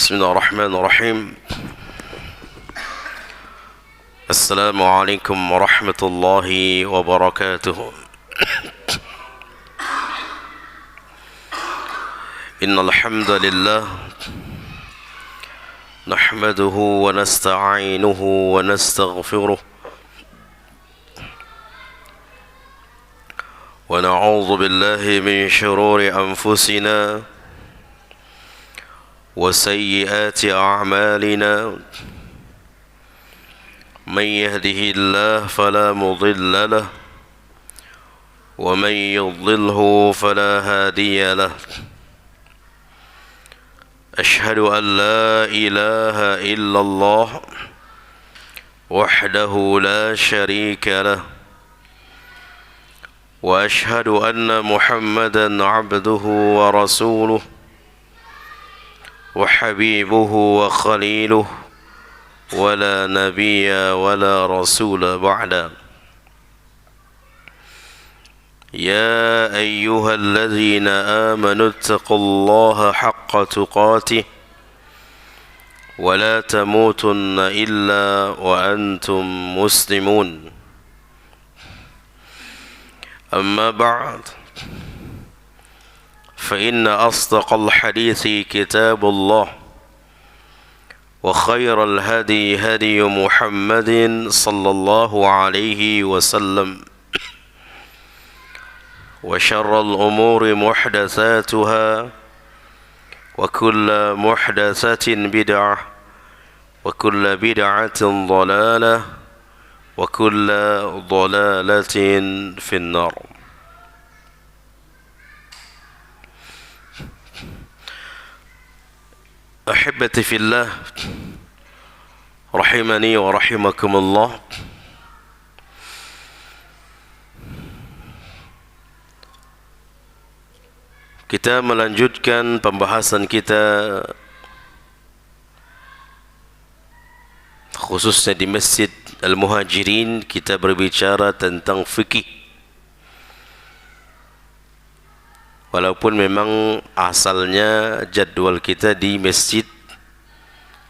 بسم الله الرحمن الرحيم السلام عليكم ورحمة الله وبركاته إن الحمد لله نحمده ونستعينه ونستغفره ونعوذ بالله من شرور أنفسنا وسيئات أعمالنا من يهده الله فلا مضل له ومن يضلله فلا هادي له أشهد أن لا إله إلا الله وحده لا شريك له وأشهد أن محمدا عبده ورسوله وحبيبه وخليله ولا نبي ولا رسول بعده يا أيها الذين آمنوا اتقوا الله حق تقاته ولا تموتن إلا وأنتم مسلمون أما بعد فإن أصدق الحديث كتاب الله وخير الهدي هدي محمد صلى الله عليه وسلم وشر الأمور محدثاتها وكل محدثة بدعة وكل بدعة ضلالة وكل ضلالة في النار. أحبتي في الله رحمني ورحمكم الله. Kita melanjutkan pembahasan kita khususnya di Masjid Al-Muhajirin. Kita berbicara tentang fikih. Walaupun memang asalnya jadwal kita di Masjid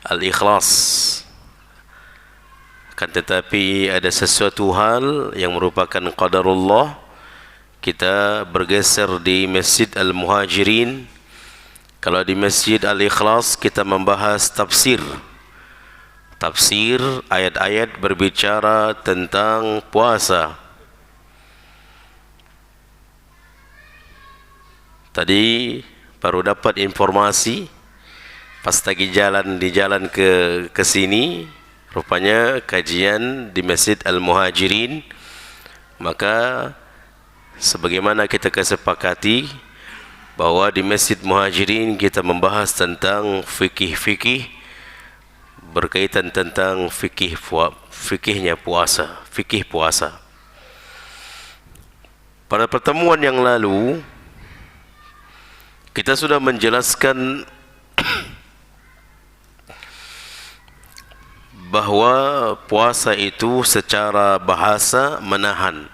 Al-Ikhlas, kan tetapi ada sesuatu hal yang merupakan qadarullah, kita bergeser di Masjid Al-Muhajirin. Kalau di Masjid Al-Ikhlas kita membahas tafsir ayat-ayat berbicara tentang puasa. Tadi baru dapat informasi pas lagi di jalan ke sini, rupanya kajian di Masjid Al-Muhajirin. Maka sebagaimana kita kesepakati bahwa di Masjid Muhajirin kita membahas tentang fikih berkaitan tentang fikihnya puasa, fikih puasa. Pada pertemuan yang lalu kita sudah menjelaskan bahwa puasa itu secara bahasa menahan.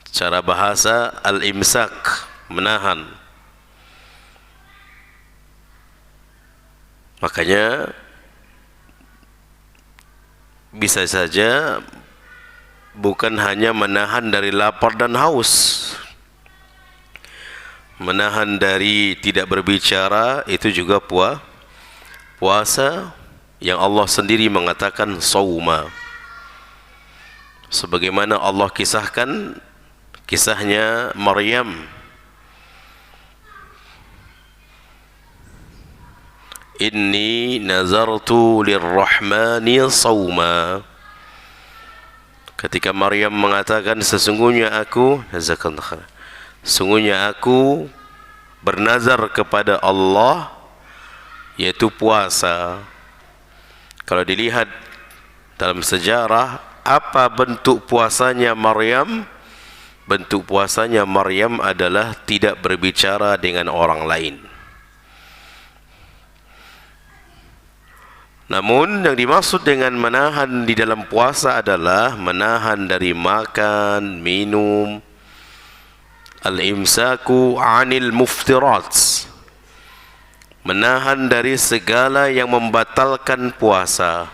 Secara bahasa al-imsak, menahan. Makanya bisa saja bukan hanya menahan dari lapar dan haus, menahan dari tidak berbicara, itu juga puasa yang Allah sendiri mengatakan sauma. Sebagaimana Allah kisahnya Maryam. Inni nazartu lirrahmani sauma. Ketika Maryam mengatakan sesungguhnya aku bernazar kepada Allah, yaitu puasa. Kalau dilihat dalam sejarah, apa bentuk puasanya Maryam? Bentuk puasanya Maryam adalah tidak berbicara dengan orang lain. Namun yang dimaksud dengan menahan di dalam puasa adalah menahan dari makan, minum, Al-imsaku 'anil muftirat, menahan dari segala yang membatalkan puasa.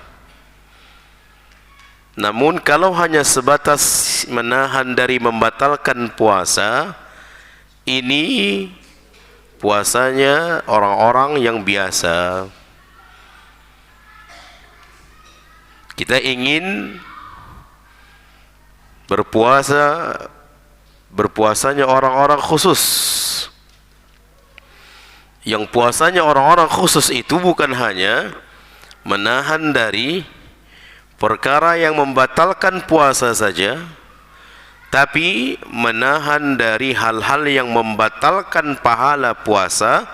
Namun kalau hanya sebatas menahan dari membatalkan puasa, ini puasanya orang-orang yang biasa. Kita ingin berpuasanya orang-orang khusus. Yang puasanya orang-orang khusus itu bukan hanya menahan dari perkara yang membatalkan puasa saja, tapi menahan dari hal-hal yang membatalkan pahala puasa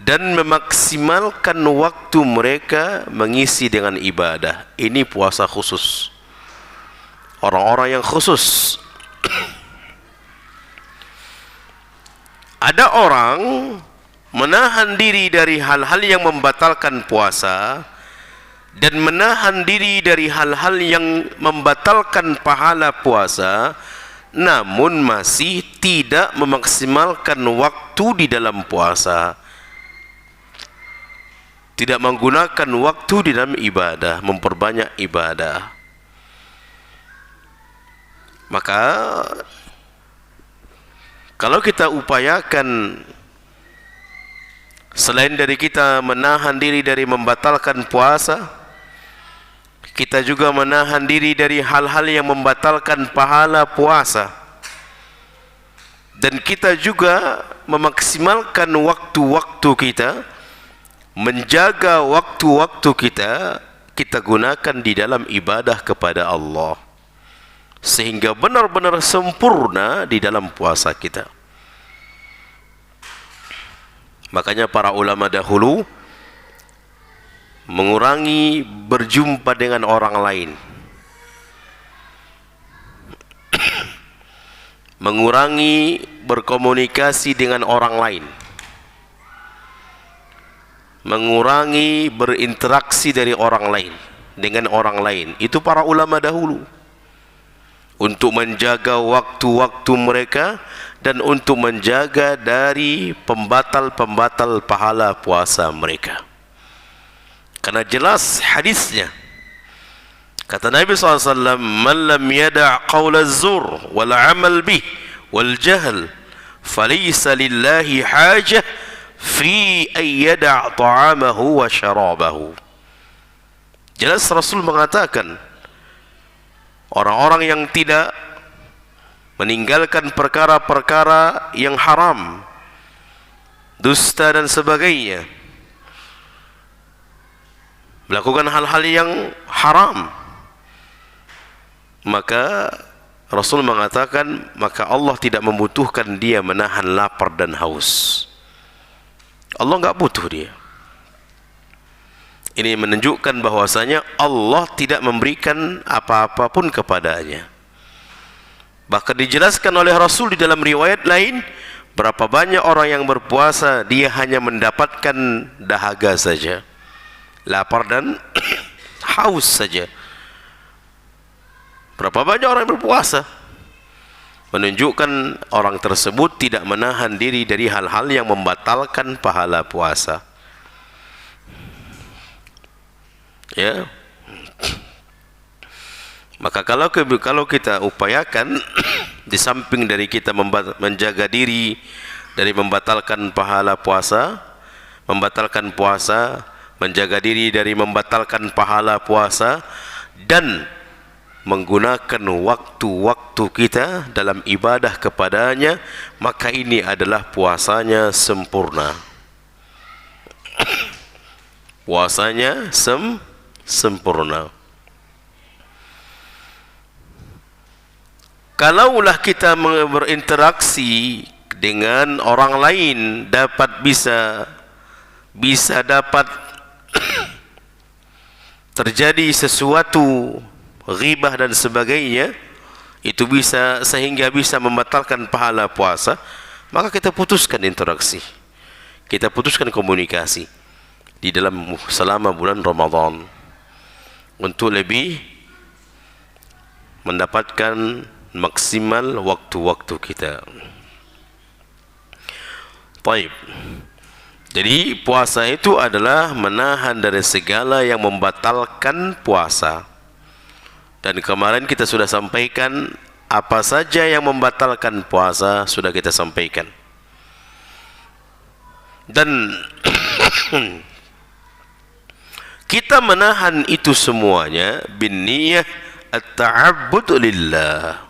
dan memaksimalkan waktu mereka mengisi dengan ibadah. Ini puasa khusus, orang-orang yang khusus. Ada orang menahan diri dari hal-hal yang membatalkan puasa dan menahan diri dari hal-hal yang membatalkan pahala puasa, namun masih tidak memaksimalkan waktu di dalam puasa, tidak menggunakan waktu di dalam ibadah, memperbanyak ibadah. Maka kalau kita upayakan selain dari kita menahan diri dari membatalkan puasa, kita juga menahan diri dari hal-hal yang membatalkan pahala puasa, dan kita juga memaksimalkan waktu-waktu kita, menjaga waktu-waktu kita gunakan di dalam ibadah kepada Allah, sehingga benar-benar sempurna di dalam puasa kita. Makanya para ulama dahulu mengurangi berjumpa dengan orang lain, mengurangi berkomunikasi dengan orang lain, mengurangi berinteraksi dari orang lain dengan orang lain. Itu para ulama dahulu, untuk menjaga waktu-waktu mereka dan untuk menjaga dari pembatal-pembatal pahala puasa mereka. Karena jelas hadisnya, kata Nabi SAW, "Man lam yada' qawla az-zur wal 'amal bih wal jahl falaysa lillahi hajah fi an yada' ta'amahu wa syarabahu." Jelas Rasul mengatakan, orang-orang yang tidak meninggalkan perkara-perkara yang haram, dusta dan sebagainya, melakukan hal-hal yang haram, maka Rasul mengatakan, maka Allah tidak membutuhkan dia menahan lapar dan haus. Allah enggak butuh dia. Ini menunjukkan bahwasanya Allah tidak memberikan apa-apa pun kepadanya. Bahkan dijelaskan oleh Rasul di dalam riwayat lain, berapa banyak orang yang berpuasa dia hanya mendapatkan dahaga saja, lapar dan haus saja. Berapa banyak orang yang berpuasa, menunjukkan orang tersebut tidak menahan diri dari hal-hal yang membatalkan pahala puasa. Ya, maka kalau kita upayakan di samping dari kita menjaga diri dari membatalkan pahala puasa, membatalkan puasa, menjaga diri dari membatalkan pahala puasa, dan menggunakan waktu-waktu kita dalam ibadah kepadanya, maka ini adalah puasanya sempurna. Puasanya sempurna. Kalaulah kita berinteraksi dengan orang lain bisa dapat terjadi sesuatu ghibah dan sebagainya, itu sehingga bisa membatalkan pahala puasa, maka kita putuskan interaksi, kita putuskan komunikasi di dalam selama bulan Ramadan untuk lebih mendapatkan maksimal waktu-waktu kita. Taib. Jadi puasa itu adalah menahan dari segala yang membatalkan puasa. Dan kemarin kita sudah sampaikan apa saja yang membatalkan puasa, sudah kita sampaikan. Dan kita menahan itu semuanya bin niyah at-ta'abbud lillah,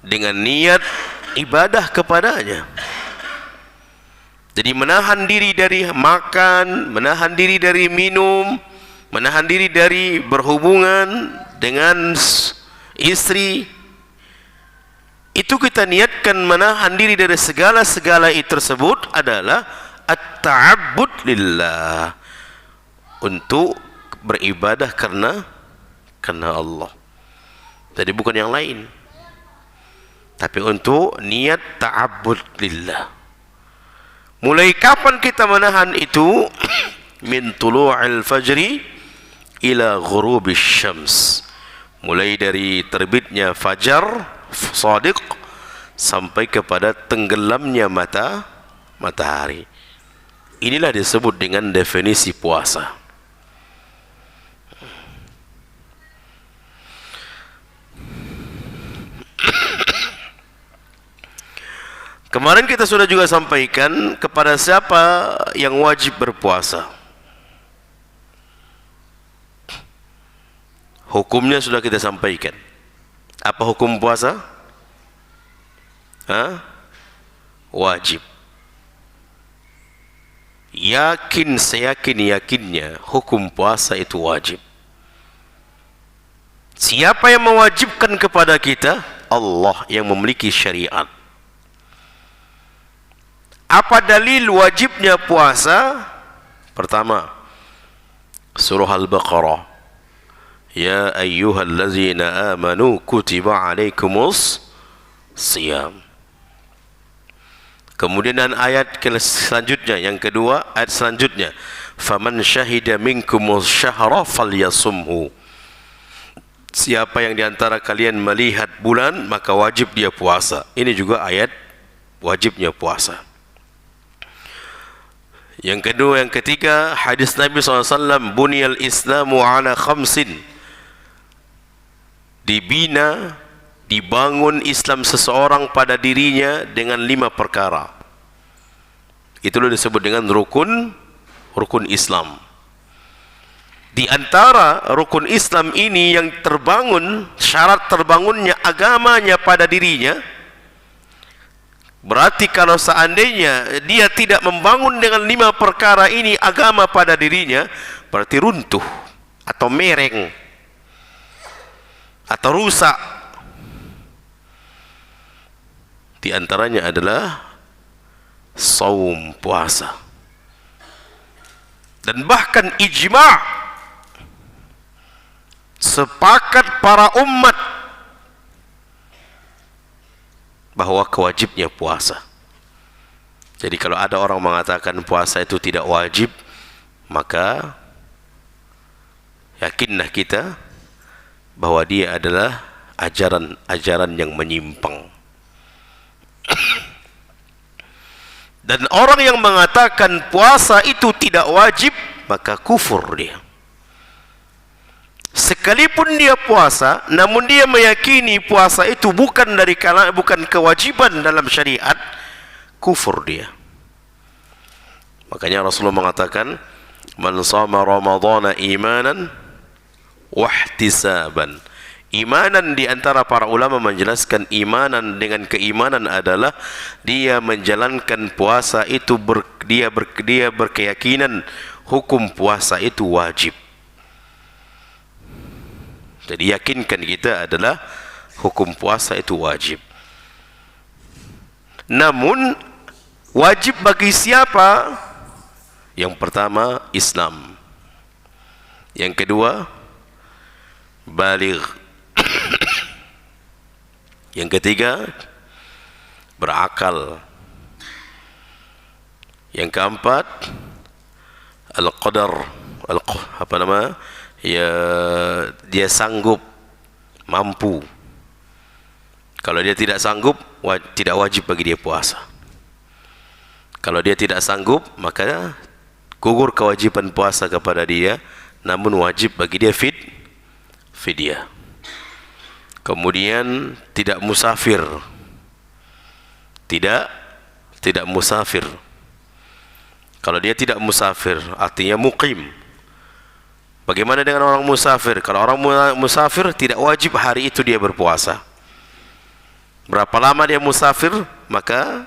dengan niat ibadah kepadanya. Jadi menahan diri dari makan, menahan diri dari minum, menahan diri dari berhubungan dengan istri, itu kita niatkan menahan diri dari segala-segala itu tersebut adalah at-ta'abbud lillah, untuk beribadah karena Allah. Jadi bukan yang lain, tapi untuk niat ta'abbud lillah. Mulai kapan kita menahan itu? Min tulu'il fajri ila ghurubis syams, mulai dari terbitnya fajar shadiq sampai kepada tenggelamnya matahari. Inilah disebut dengan definisi puasa. Kemarin kita sudah juga sampaikan kepada siapa yang wajib berpuasa. Hukumnya sudah kita sampaikan. Apa hukum puasa? Wajib. Yakin, seyakin-yakinnya hukum puasa itu wajib. Siapa yang mewajibkan kepada kita? Allah yang memiliki syariat. Apa dalil wajibnya puasa? Pertama, surah Al-Baqarah. Ya ayyuhallazina amanu kutiba alaikumus siyam. Kemudian ayat selanjutnya, yang kedua, ayat selanjutnya, faman syahida minkumus syahra falyasumhu. Siapa yang diantara kalian melihat bulan, maka wajib dia puasa. Ini juga ayat wajibnya puasa. Yang kedua, yang ketiga, hadis Nabi SAW, buniyal islamu ala khamsin. Dibina, dibangun Islam seseorang pada dirinya dengan 5 perkara. Itulah disebut dengan rukun Islam. Di antara rukun Islam ini yang terbangun, syarat terbangunnya agamanya pada dirinya, berarti kalau seandainya dia tidak membangun dengan 5 perkara ini agama pada dirinya, berarti runtuh atau mereng atau rusak. Di antaranya adalah saum, puasa. Dan bahkan ijma', sepakat para umat bahwa kewajibnya puasa. Jadi kalau ada orang mengatakan puasa itu tidak wajib, maka yakinlah kita bahwa dia adalah ajaran yang menyimpang. Dan orang yang mengatakan puasa itu tidak wajib, maka kufur dia. Sekalipun dia puasa, namun dia meyakini puasa itu bukan kewajiban dalam syariat, kufur dia. Makanya Rasulullah mengatakan, man shama ramadhana imanan wahtisaban. Imanan, di antara para ulama menjelaskan imanan dengan keimanan adalah dia menjalankan puasa itu dia berkeyakinan hukum puasa itu wajib. Jadi yakinkan kita adalah hukum puasa itu wajib. Namun wajib bagi siapa? Yang pertama Islam, yang kedua baligh, yang ketiga berakal, yang keempat al-qadar, ya, dia sanggup, mampu. Kalau dia tidak sanggup, tidak wajib bagi dia puasa. Kalau dia tidak sanggup, maka gugur kewajiban puasa kepada dia, namun wajib bagi dia fidyah. Kemudian tidak musafir. Tidak musafir. Kalau dia tidak musafir, artinya muqim. Bagaimana dengan orang musafir? Kalau orang musafir tidak wajib hari itu dia berpuasa. Berapa lama dia musafir, maka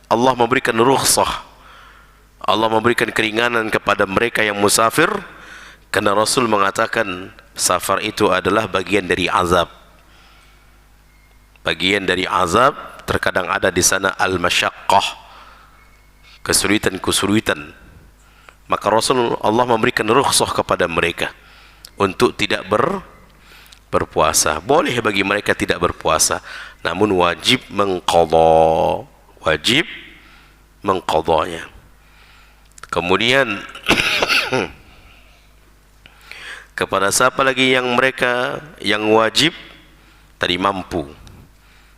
Allah memberikan rukhsah. Allah memberikan keringanan kepada mereka yang musafir, karena Rasul mengatakan safar itu adalah bagian dari azab. Bagian dari azab, terkadang ada di sana al-masyaqqah, kesulitan-kesulitan. Maka Rasul Allah memberikan rukhsah kepada mereka untuk tidak berpuasa. Boleh bagi mereka tidak berpuasa, namun wajib mengqadha, wajib mengqadhanya. Kemudian kepada siapa lagi yang mereka yang wajib tadi mampu.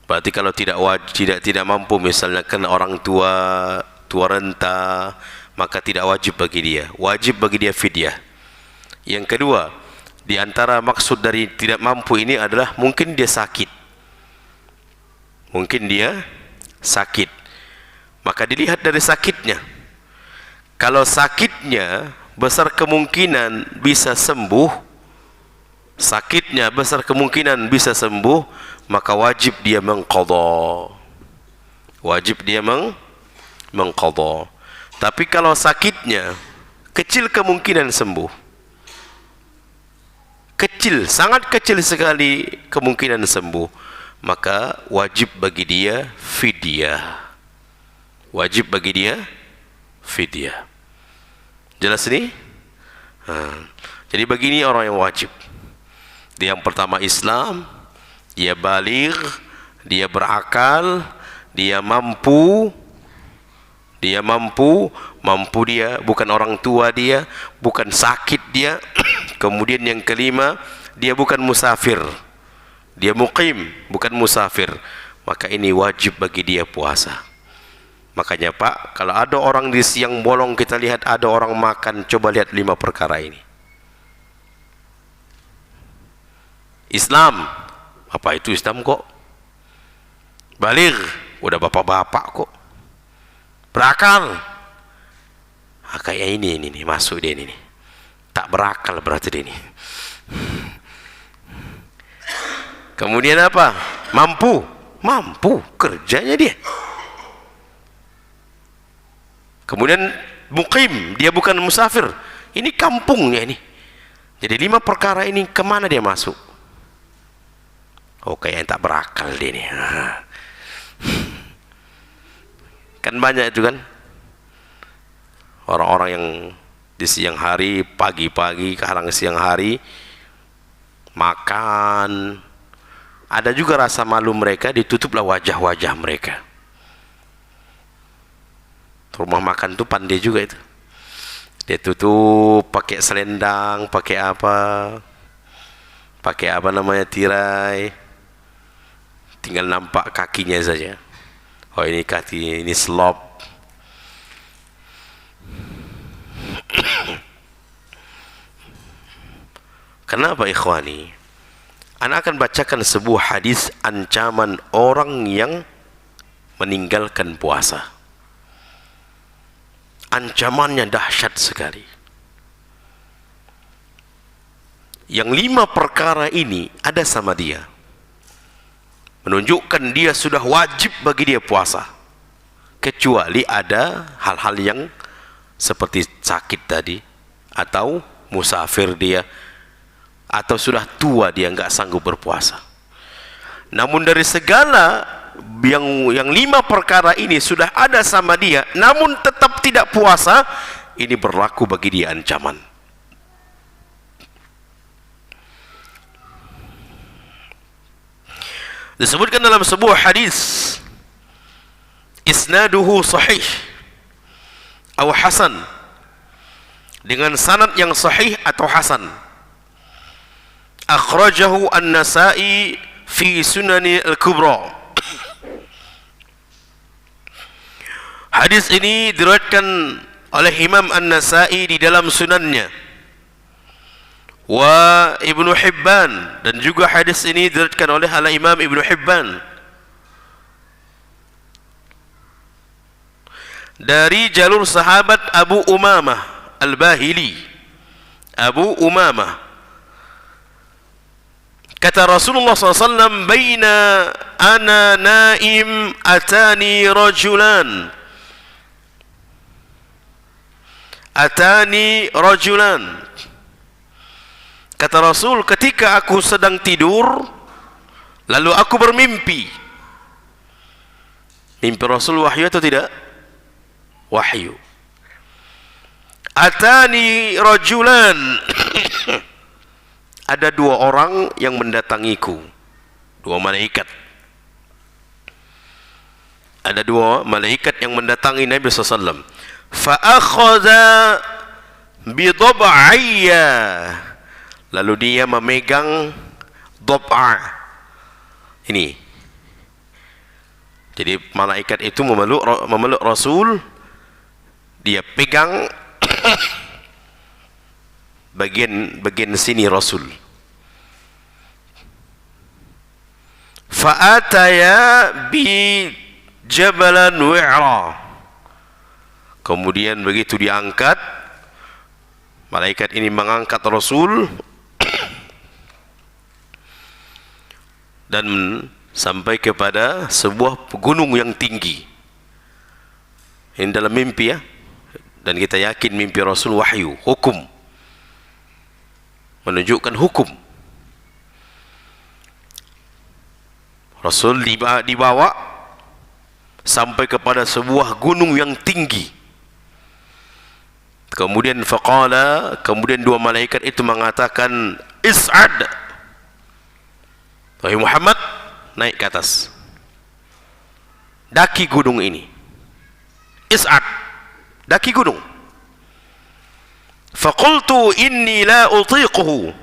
Berarti kalau tidak mampu, misalnya kan orang tua renta, maka tidak wajib bagi dia. Wajib bagi dia fidyah. Yang kedua, di antara maksud dari tidak mampu ini adalah mungkin dia sakit. Mungkin dia sakit. Maka dilihat dari sakitnya. Kalau sakitnya besar kemungkinan bisa sembuh, sakitnya besar kemungkinan bisa sembuh, maka wajib dia mengqadha. Wajib dia mengqadha. Tapi kalau sakitnya kecil kemungkinan sembuh, kecil, sangat kecil sekali kemungkinan sembuh, maka wajib bagi dia fidyah. Wajib bagi dia fidyah. Jelas ini? Jadi begini orang yang wajib. Dia yang pertama Islam, dia baligh, dia berakal, dia mampu, dia bukan orang tua dia, bukan sakit dia. Kemudian yang kelima, dia bukan musafir, dia muqim, bukan musafir. Maka ini wajib bagi dia puasa. Makanya Pak, kalau ada orang di siang bolong, kita lihat ada orang makan, coba lihat 5 perkara ini. Islam, apa itu Islam kok? Baligh, udah bapak-bapak kok. Berakal, kayak ini masuk dia ini. Tak berakal berarti dia ini. Kemudian apa? Mampu kerjanya dia. Kemudian muqim, dia bukan musafir, ini kampungnya ini. Jadi 5 perkara ini kemana dia masuk? Oh, kayak yang tak berakal dia ini. Kan banyak itu kan orang-orang yang di siang hari, pagi-pagi, kadang siang hari makan. Ada juga rasa malu mereka, ditutuplah wajah-wajah mereka. Rumah makan tuh pandai juga itu. Dia tutup pakai selendang, pakai apa namanya, tirai. Tinggal nampak kakinya saja. Oh, ini kaki, ini slop. Kenapa ikhwani? Ana akan bacakan sebuah hadis ancaman orang yang meninggalkan puasa. Ancamannya dahsyat sekali. Yang 5 perkara ini ada sama dia, menunjukkan dia sudah wajib bagi dia puasa, kecuali ada hal-hal yang seperti sakit tadi, atau musafir dia, atau sudah tua dia nggak sanggup berpuasa. Namun dari segala yang 5 perkara ini sudah ada sama dia, namun tetap tidak puasa, ini berlaku bagi dia ancaman. Disebutkan dalam sebuah hadis, isnaduhu sahih atau hasan, dengan sanad yang sahih atau hasan. Akhrajahu an-Nasa'i fi Sunani al-Kubra. Hadis ini diriwayatkan oleh Imam An-Nasa'i di dalam sunannya, wa Ibnu Hibban, dan juga hadis ini diriwayatkan oleh Imam Ibnu Hibban dari jalur sahabat Abu Umamah Al-Bahili. Abu Umamah kata Rasulullah SAW, baina ana naim atani rajulan. Kata Rasul, ketika aku sedang tidur, lalu aku bermimpi. Mimpi Rasul wahyu atau tidak? Wahyu. Atani rajulan. Ada dua orang yang mendatangiku, dua malaikat. Ada dua malaikat yang mendatangi Nabi SAW. Fa akhadha bi dhab'ayya. Lalu dia memegang dhab'a. Ini. Jadi malaikat itu memeluk Rasul. Dia pegang bagian sini Rasul. Fa'ataya bi jabalan wi'ra. Kemudian begitu diangkat, malaikat ini mengangkat Rasul dan sampai kepada sebuah gunung yang tinggi. Ini dalam mimpi ya. Dan kita yakin mimpi Rasul wahyu, hukum, menunjukkan hukum. Rasul dibawa sampai kepada sebuah gunung yang tinggi. Kemudian faqala, kemudian dua malaikat itu mengatakan, is'ad, wahai Muhammad, naik ke atas, daki gunung ini. Is'ad, daki gunung. Faqultu inni la utiquhu.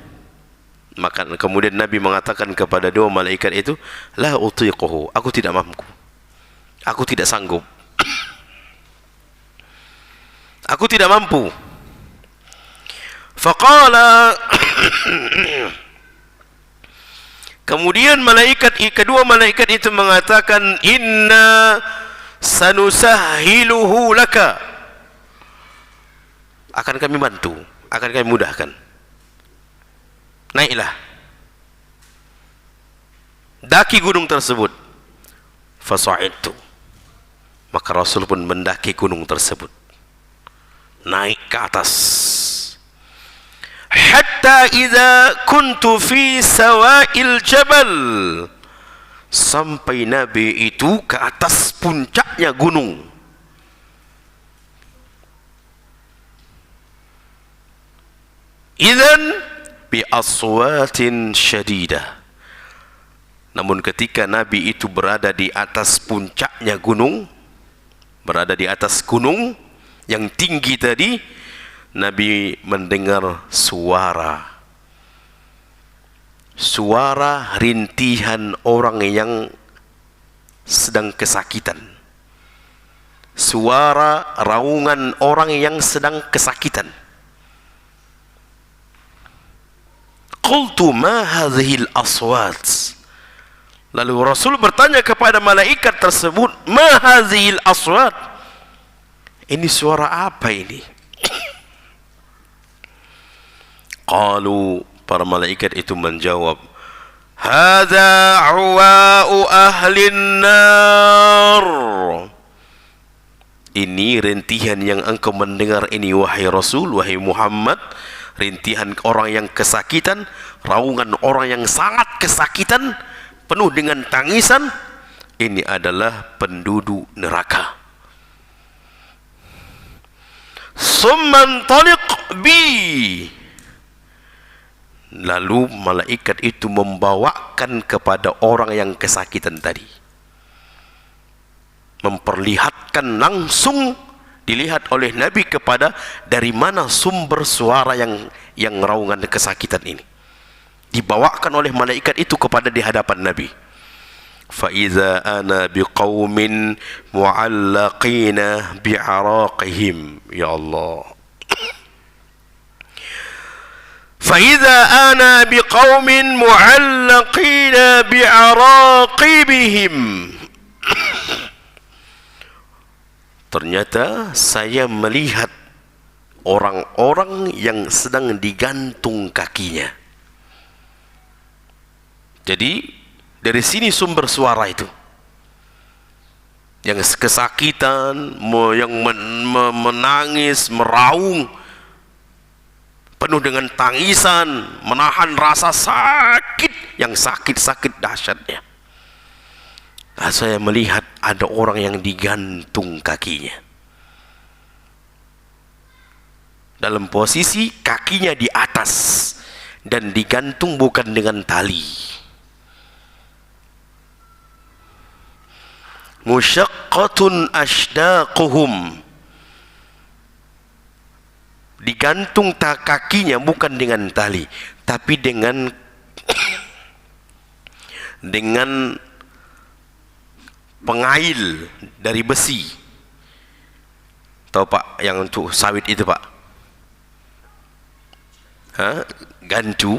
Maka kemudian Nabi mengatakan kepada dua malaikat itu, la utiquhu, aku tidak mampu, aku tidak sanggup, aku tidak mampu. Faqala, kemudian kedua malaikat itu mengatakan, inna sanusahhiluhu laka, akan kami bantu, akan kami mudahkan. Naiklah, daki gunung tersebut. Fasa'idtu, maka Rasul pun mendaki gunung tersebut, naik ke atas. Hatta idza kuntu fi sawa'il jabal, sampai Nabi itu ke atas puncaknya gunung. Idzan bi aswatin syadidah. Namun ketika Nabi itu berada di atas puncaknya gunung, berada di atas gunung yang tinggi tadi, Nabi mendengar suara rintihan orang yang sedang kesakitan, suara raungan orang yang sedang kesakitan. Qultu ma hadhil aswat. Lalu Rasul bertanya kepada malaikat tersebut, ma hadhil aswat, ini suara apa ini? Qalu, para malaikat itu menjawab, hadza uwa'u ahlin nar. Ini rintihan yang engkau mendengar ini wahai Rasul, wahai Muhammad, rintihan orang yang kesakitan, raungan orang yang sangat kesakitan, penuh dengan tangisan. Ini adalah penduduk neraka. Summan taliq bi. Lalu malaikat itu membawakan kepada orang yang kesakitan tadi, memperlihatkan langsung, dilihat oleh Nabi kepada dari mana sumber suara yang raungan kesakitan ini. Dibawakan oleh malaikat itu kepada di hadapan Nabi. فإذا أنا بقوم معلقين بعراقهم. Ya Allah. فإذا أنا بقوم معلقين بعراقبهم. Ternyata saya melihat orang-orang yang sedang digantung kakinya. Jadi dari sini sumber suara itu, yang kesakitan, yang menangis, meraung, penuh dengan tangisan, menahan rasa sakit, yang sakit-sakit dahsyatnya. Nah, saya melihat ada orang yang digantung kakinya, dalam posisi kakinya di atas, dan digantung bukan dengan tali. Musyaqqatun ashdaquhum, digantung kakinya bukan dengan tali, tapi dengan pengail dari besi. Tahu Pak, yang untuk sawit itu Pak? Gancu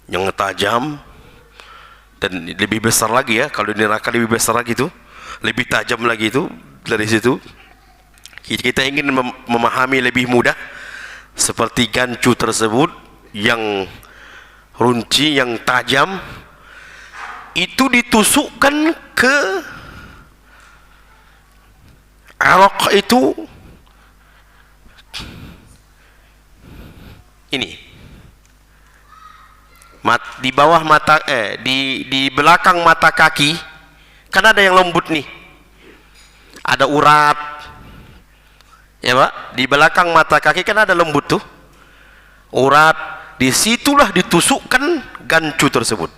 yang tajam, dan lebih besar lagi ya, kalau di neraka lebih besar lagi itu, lebih tajam lagi itu. Dari situ kita ingin memahami lebih mudah, seperti gancu tersebut yang runci, yang tajam, itu ditusukkan ke araq itu, ini di bawah mata, di belakang mata kaki kan ada yang lembut nih, ada urat ya Pak. Di belakang mata kaki kan ada lembut tuh, urat. Disitulah ditusukkan gancu tersebut.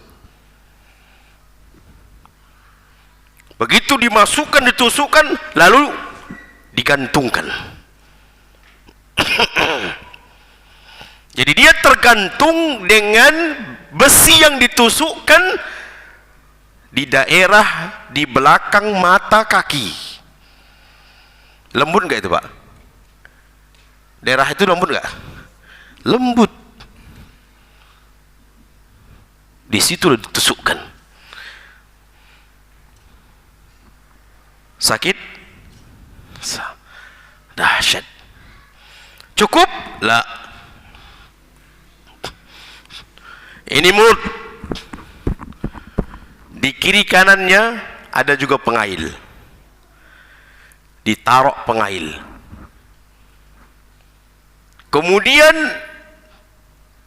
Begitu dimasukkan, ditusukkan, lalu digantungkan. Jadi dia tergantung dengan besi yang ditusukkan di daerah di belakang mata kaki. Lembut nggak itu Pak? Daerah itu lembut nggak? Lembut. Di situ ditusukkan. Sakit? Dahsyat. Cukup? La. Ini mulut. Di kiri kanannya ada juga pengail. Ditaruh pengail. Kemudian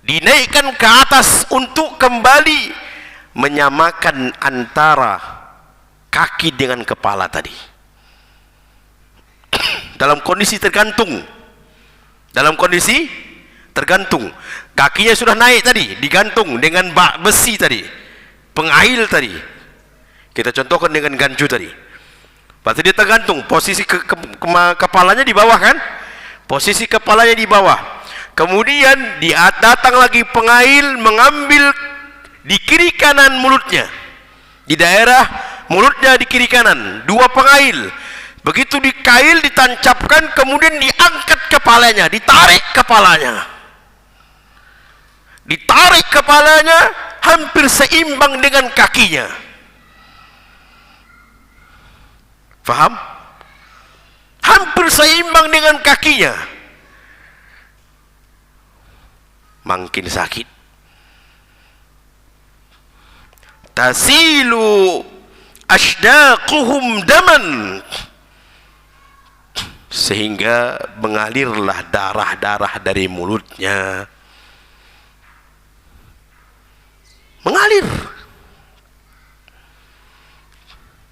dinaikkan ke atas untuk kembali menyamakan antara kaki dengan kepala tadi. Dalam kondisi tergantung. Dalam kondisi tergantung. Kakinya sudah naik tadi, digantung dengan besi tadi, pengail tadi. Kita contohkan dengan gancu tadi. Berarti dia tergantung. Posisi kepalanya di bawah kan? Posisi kepalanya di bawah. Kemudian datang lagi pengail mengambil di kiri kanan mulutnya. Di daerah mulutnya di kiri kanan, dua pengail. Begitu dikail, ditancapkan, kemudian diangkat kepalanya, ditarik kepalanya. Ditarik kepalanya hampir seimbang dengan kakinya. Faham? Hampir seimbang dengan kakinya. Makin sakit. Tasilu ashdaquhum daman, sehingga mengalirlah darah-darah dari mulutnya.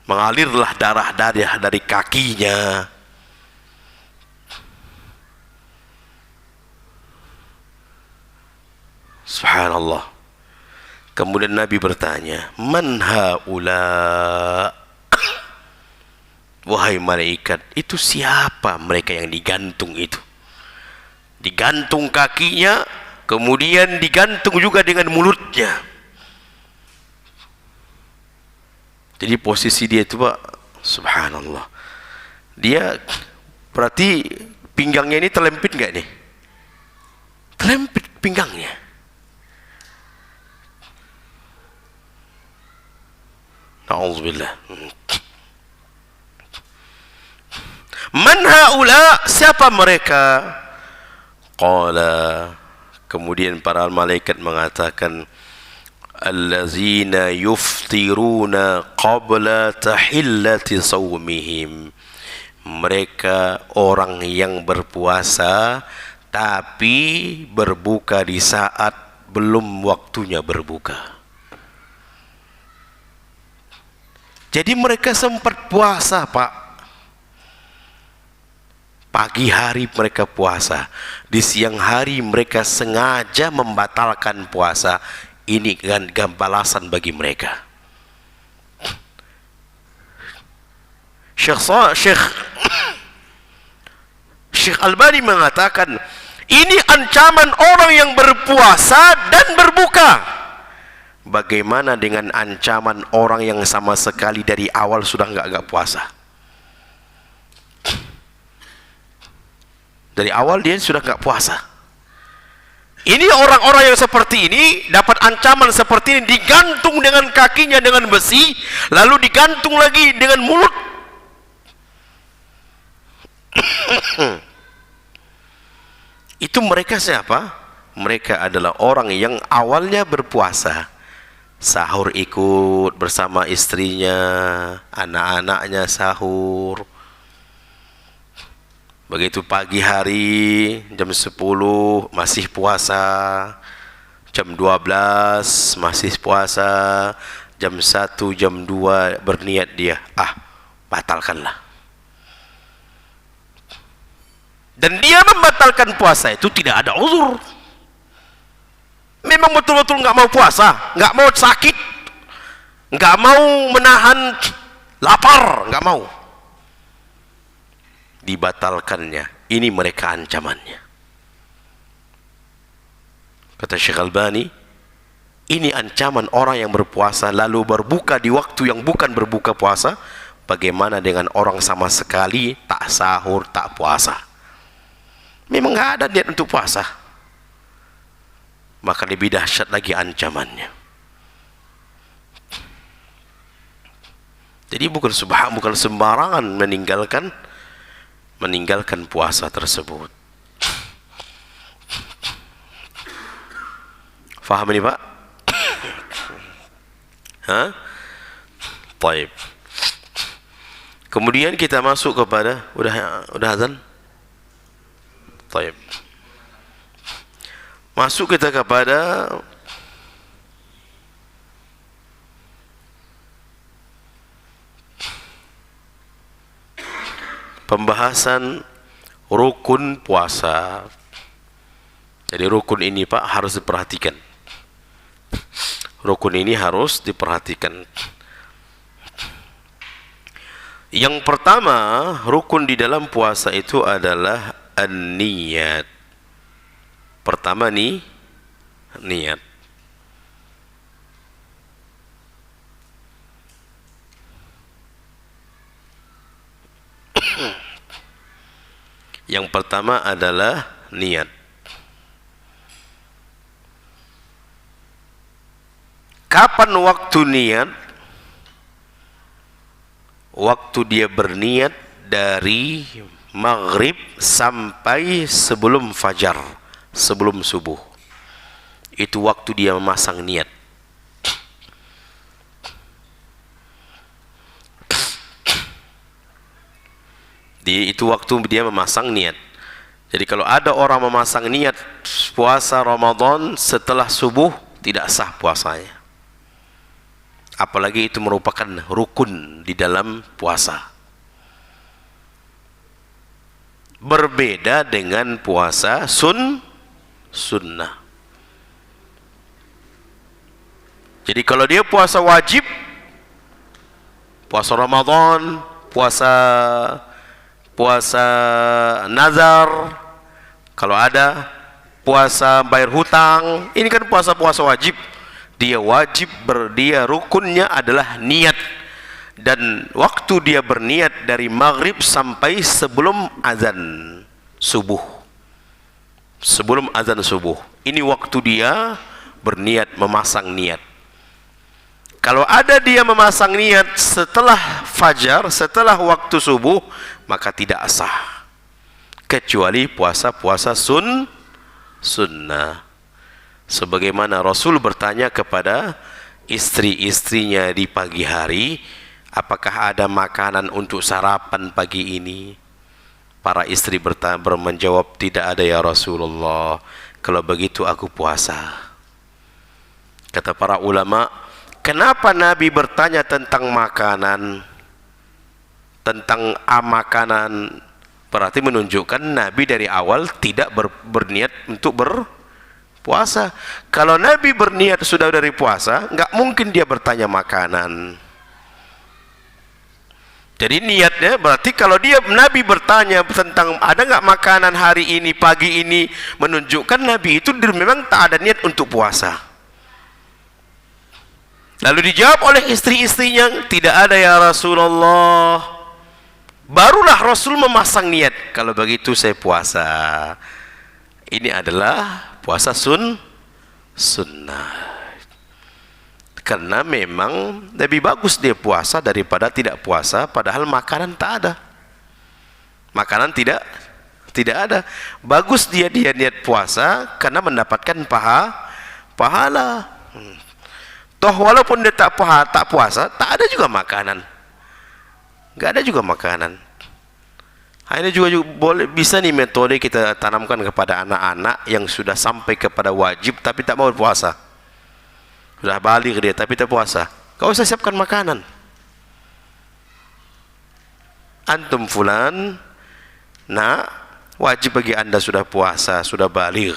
Mengalirlah darah-darah dari kakinya. Subhanallah. Kemudian Nabi bertanya, man haula? Wahai malaikat, itu siapa mereka yang digantung itu? Digantung kakinya, kemudian digantung juga dengan mulutnya. Jadi posisi dia itu Pak, subhanallah, dia berarti pinggangnya ini terlempit nggak nih? Terlempit pinggangnya. Na'udzubillah. Man haula, siapa mereka? Qala, kemudian para malaikat mengatakan, allazina yuftiruna qabla tahillati sawmihim, mereka orang yang berpuasa tapi berbuka di saat belum waktunya berbuka. Jadi mereka sempat puasa Pak, pagi hari mereka puasa, di siang hari mereka sengaja membatalkan puasa. Ini kan balasan bagi mereka. Syekh Albani mengatakan, ini ancaman orang yang berpuasa dan berbuka. Bagaimana dengan ancaman orang yang sama sekali dari awal sudah nggak puasa? Dari awal dia sudah nggak puasa. Ini orang-orang yang seperti ini dapat ancaman seperti ini, digantung dengan kakinya dengan besi, lalu digantung lagi dengan mulut. Itu mereka siapa? Mereka adalah orang yang awalnya berpuasa, sahur ikut bersama istrinya, anak-anaknya sahur. Begitu pagi hari jam 10 masih puasa, jam 12 masih puasa, jam 1, jam 2 berniat dia, batalkanlah. Dan dia membatalkan puasa itu tidak ada uzur. Memang betul-betul nggak mau puasa, nggak mau sakit, nggak mau menahan lapar, nggak mau. Dibatalkannya, ini mereka ancamannya. Kata Syekh Albani, ini ancaman orang yang berpuasa lalu berbuka di waktu yang bukan berbuka puasa. Bagaimana dengan orang sama sekali tak sahur, tak puasa? Memang nggak ada niat untuk puasa, maka lebih dahsyat lagi ancamannya. Jadi bukan sembarangan meninggalkan puasa tersebut. Faham ini Pak? Hah? Baik. Kemudian kita masuk kepada udah azan? Baik. Masuk kita kepada pembahasan rukun puasa. Jadi rukun ini Pak harus diperhatikan. Rukun ini harus diperhatikan. Yang pertama, rukun di dalam puasa itu adalah an-niyat. Pertama nih, niat. Yang pertama adalah niat. Kapan waktu niat? Waktu dia berniat dari maghrib sampai sebelum fajar, sebelum subuh. Itu waktu dia memasang niat. Itu waktu dia memasang niat. Jadi kalau ada orang memasang niat puasa Ramadan setelah subuh, tidak sah puasanya. Apalagi itu merupakan rukun di dalam puasa. Berbeda dengan puasa sunnah. Jadi kalau dia puasa wajib, puasa Ramadan, puasa nazar, kalau ada puasa bayar hutang, ini kan puasa wajib. Dia wajib dia rukunnya adalah niat. dan waktu dia berniat dari maghrib sampai sebelum azan subuh. Sebelum azan subuh, ini waktu dia berniat, memasang niat. Kalau ada dia memasang niat setelah fajar, setelah waktu subuh, maka tidak sah, kecuali puasa-puasa sunnah. Sebagaimana Rasul bertanya kepada istri-istrinya di pagi hari, apakah ada makanan untuk sarapan pagi ini? Para istri menjawab, tidak ada ya Rasulullah. Kalau begitu aku puasa. Kata para ulama, kenapa Nabi bertanya tentang makanan, tentang makanan? Berarti menunjukkan Nabi dari awal tidak berniat untuk berpuasa. Kalau Nabi berniat sudah dari puasa, nggak mungkin dia bertanya makanan. Jadi niatnya berarti kalau Nabi bertanya tentang ada nggak makanan hari ini, pagi ini, menunjukkan Nabi itu memang tak ada niat untuk puasa. Lalu dijawab oleh istri-istrinya, tidak ada ya Rasulullah. Barulah Rasul memasang niat, kalau begitu saya puasa. Ini adalah puasa sunnah. Karena memang lebih bagus dia puasa daripada tidak puasa, padahal makanan tak ada. Makanan tidak ada. Bagus dia niat puasa karena mendapatkan pahala. Toh walaupun dia tak puasa, tak ada juga makanan. Enggak ada juga makanan. Ini juga boleh, bisa nih metode kita tanamkan kepada anak-anak yang sudah sampai kepada wajib tapi tak mau puasa. Sudah balik dia tapi tak puasa, kau usah siapkan makanan. Antum fulan, nah wajib bagi anda sudah puasa, sudah balik.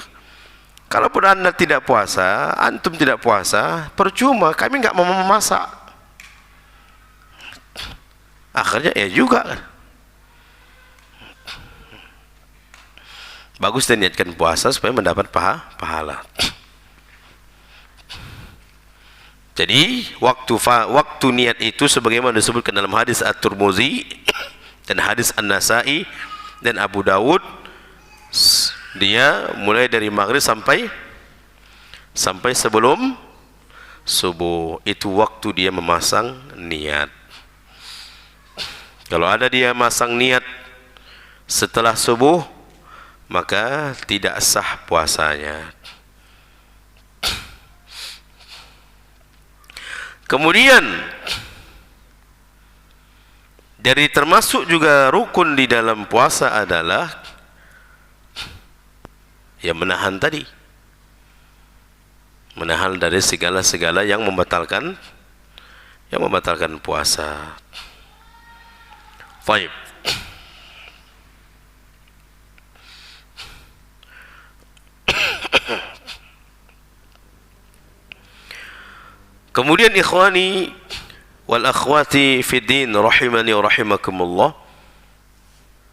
Kalaupun anda tidak puasa, antum tidak puasa, percuma, kami nggak mau memasak. Akhirnya ya juga kan. Bagus dan niatkan puasa supaya mendapat pahala. Jadi waktu niat itu sebagaimana disebutkan dalam hadis At-Tirmidzi dan hadis An-Nasa'i dan Abu Dawud, dia mulai dari maghrib sampai sebelum subuh. Itu waktu dia memasang niat. Kalau ada dia masang niat setelah subuh, maka tidak sah puasanya. Kemudian dari termasuk juga rukun di dalam puasa adalah ya menahan tadi, menahan dari segala-segala yang membatalkan puasa. Baik. Kemudian ikhwani wal akhwati fid din rahimani wa rahimakumullah,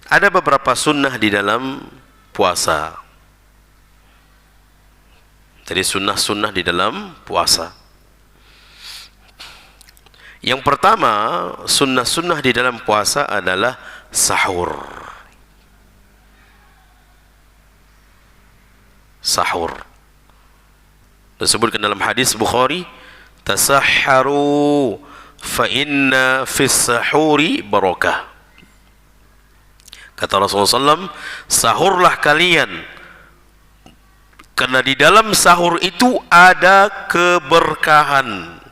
ada beberapa sunnah di dalam puasa. Jadi sunnah-sunnah di dalam puasa. Yang pertama, sunnah-sunnah di dalam puasa adalah sahur. Sahur disebutkan dalam hadis Bukhari, tasahharu fa inna fis sahuri barakah. Kata Rasulullah SAW, sahurlah kalian karena di dalam sahur itu ada keberkahan.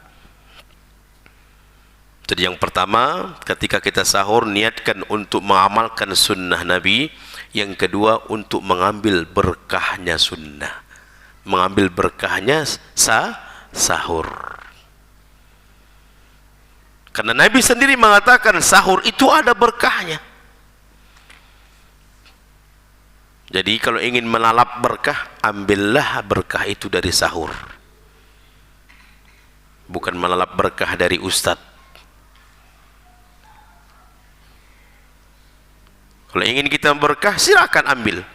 Jadi yang pertama, ketika kita sahur, niatkan untuk mengamalkan sunnah Nabi. Yang kedua, untuk mengambil berkahnya sunnah, mengambil berkahnya sahur. Karena Nabi sendiri mengatakan sahur itu ada berkahnya. Jadi kalau ingin melalap berkah, ambillah berkah itu dari sahur, bukan melalap berkah dari ustadz. Kalau ingin kita berkah, silakan ambil.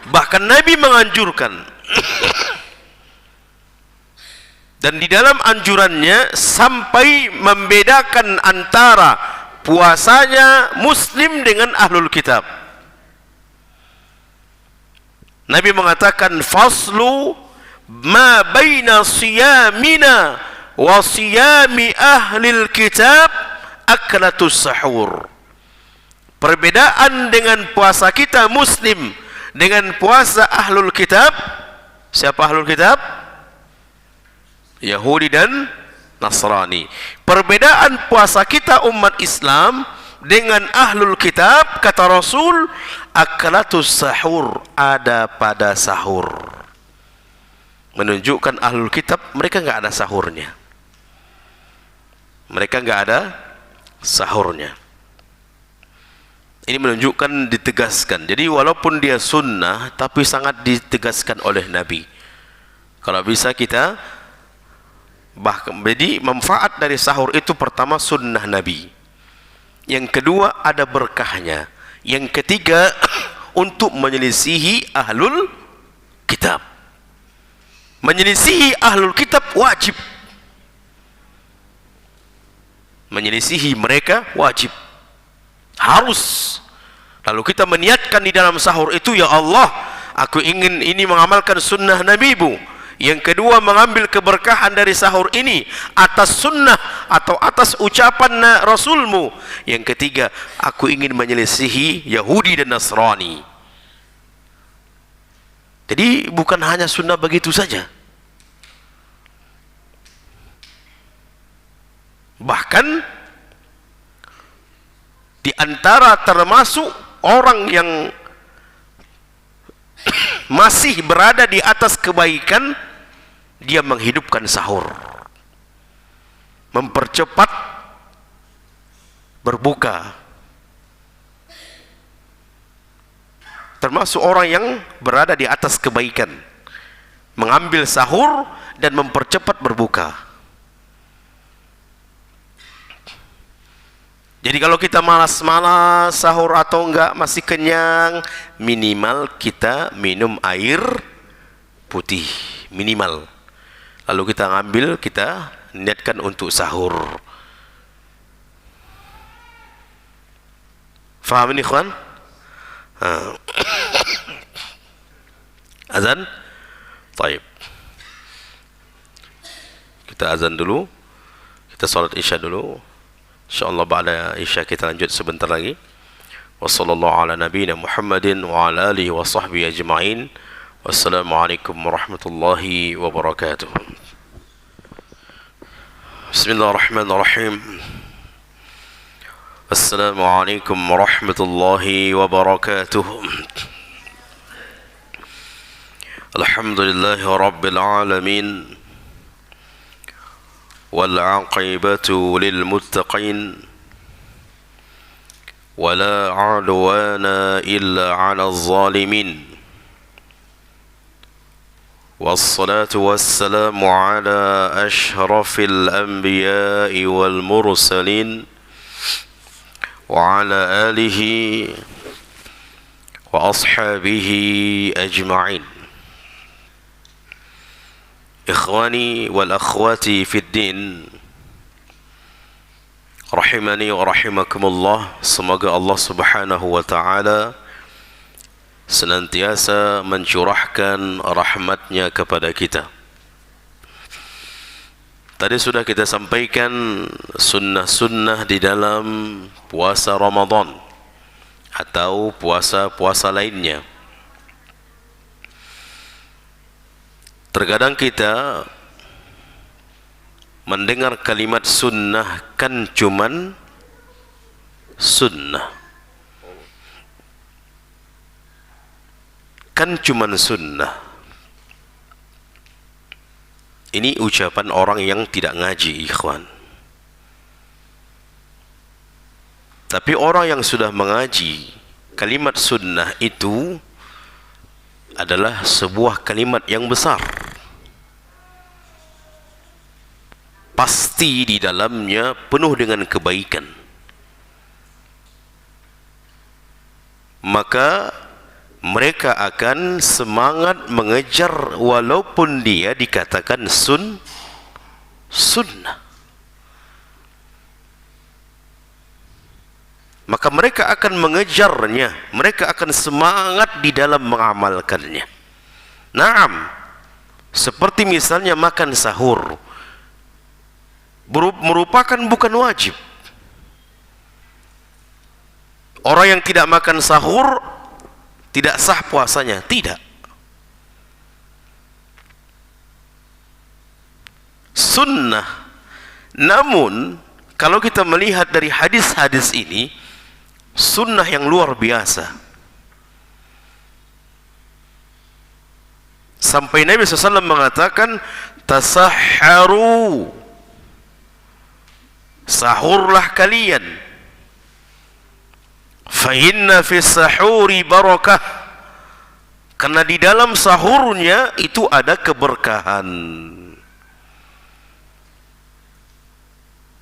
Bahkan Nabi menganjurkan Dan di dalam anjurannya sampai membedakan antara puasanya muslim dengan ahlul kitab. Nabi mengatakan faslu ma baina siyamina wa siyami ahlil kitab aklatus sahur. Perbedaan dengan puasa kita muslim dengan puasa ahlul kitab. Siapa ahlul kitab? Yahudi dan Nasrani. Perbedaan puasa kita umat Islam dengan ahlul kitab, kata Rasul, akalatus sahur, ada pada sahur. Menunjukkan ahlul kitab mereka enggak ada sahurnya. Mereka enggak ada sahurnya. Ini menunjukkan, ditegaskan. Jadi walaupun dia sunnah, tapi sangat ditegaskan oleh Nabi. Kalau bisa kita jadi manfaat dari sahur itu pertama sunnah Nabi. Yang kedua ada berkahnya. Yang ketiga untuk menyelisihi ahlul kitab. Menyelisihi ahlul kitab wajib. Menyelisihi mereka wajib. Harus. Lalu kita meniatkan di dalam sahur itu, ya Allah, aku ingin ini mengamalkan sunnah Nabi-Mu. Yang kedua mengambil keberkahan dari sahur ini atas sunnah atau atas ucapan Rasul-Mu. Yang ketiga, aku ingin menyelisihi Yahudi dan Nasrani. Jadi bukan hanya sunnah begitu saja. Bahkan di antara termasuk orang yang masih berada di atas kebaikan, dia menghidupkan sahur, mempercepat berbuka. Termasuk orang yang berada di atas kebaikan, mengambil sahur dan mempercepat berbuka. Jadi kalau kita malas-malas sahur atau enggak masih kenyang, minimal kita minum air putih, minimal. Lalu kita ngambil, kita niatkan untuk sahur. Faham ini, ikhwan? Azan? Taib. Kita azan dulu. Kita salat isya dulu. InsyaAllah ba'da isya kita lanjut sebentar lagi. Wa sallallahu ala nabiyina Muhammadin wa ala alihi wa sahbihi ajma'in. Wassalamualaikum warahmatullahi wabarakatuh. Bismillahirrahmanirrahim. Assalamualaikum warahmatullahi wabarakatuh. Alhamdulillahi rabbil alamin. والعاقبة للمتقين ولا عدوان إلا على الظالمين والصلاة والسلام على أشرف الأنبياء والمرسلين وعلى آله وأصحابه أجمعين. Ikhwani wal akhwati fid din, rahimani wa rahimakumullah. Semoga Allah Subhanahu wa taala senantiasa mencurahkan rahmatnya kepada kita. Tadi sudah kita sampaikan sunnah-sunnah di dalam puasa Ramadan atau puasa-puasa lainnya. Terkadang kita mendengar kalimat sunnah kan cuman sunnah, kan cuman sunnah. Ini ucapan orang yang tidak ngaji, ikhwan. Tapi orang yang sudah mengaji, kalimat sunnah itu adalah sebuah kalimat yang besar. Pasti di dalamnya penuh dengan kebaikan. Maka mereka akan semangat mengejar walaupun dia dikatakan sunnah. Maka mereka akan mengejarnya, mereka akan semangat di dalam mengamalkannya. Naam, seperti misalnya makan sahur, merupakan bukan wajib. Orang yang tidak makan sahur tidak sah puasanya, tidak. Sunnah. Namun kalau kita melihat dari hadis-hadis ini, sunnah yang luar biasa. Sampai Nabi SAW mengatakan, tasahharu, sahurlah kalian, fa inna fi sahuri barakah, karena di dalam sahurnya itu ada keberkahan.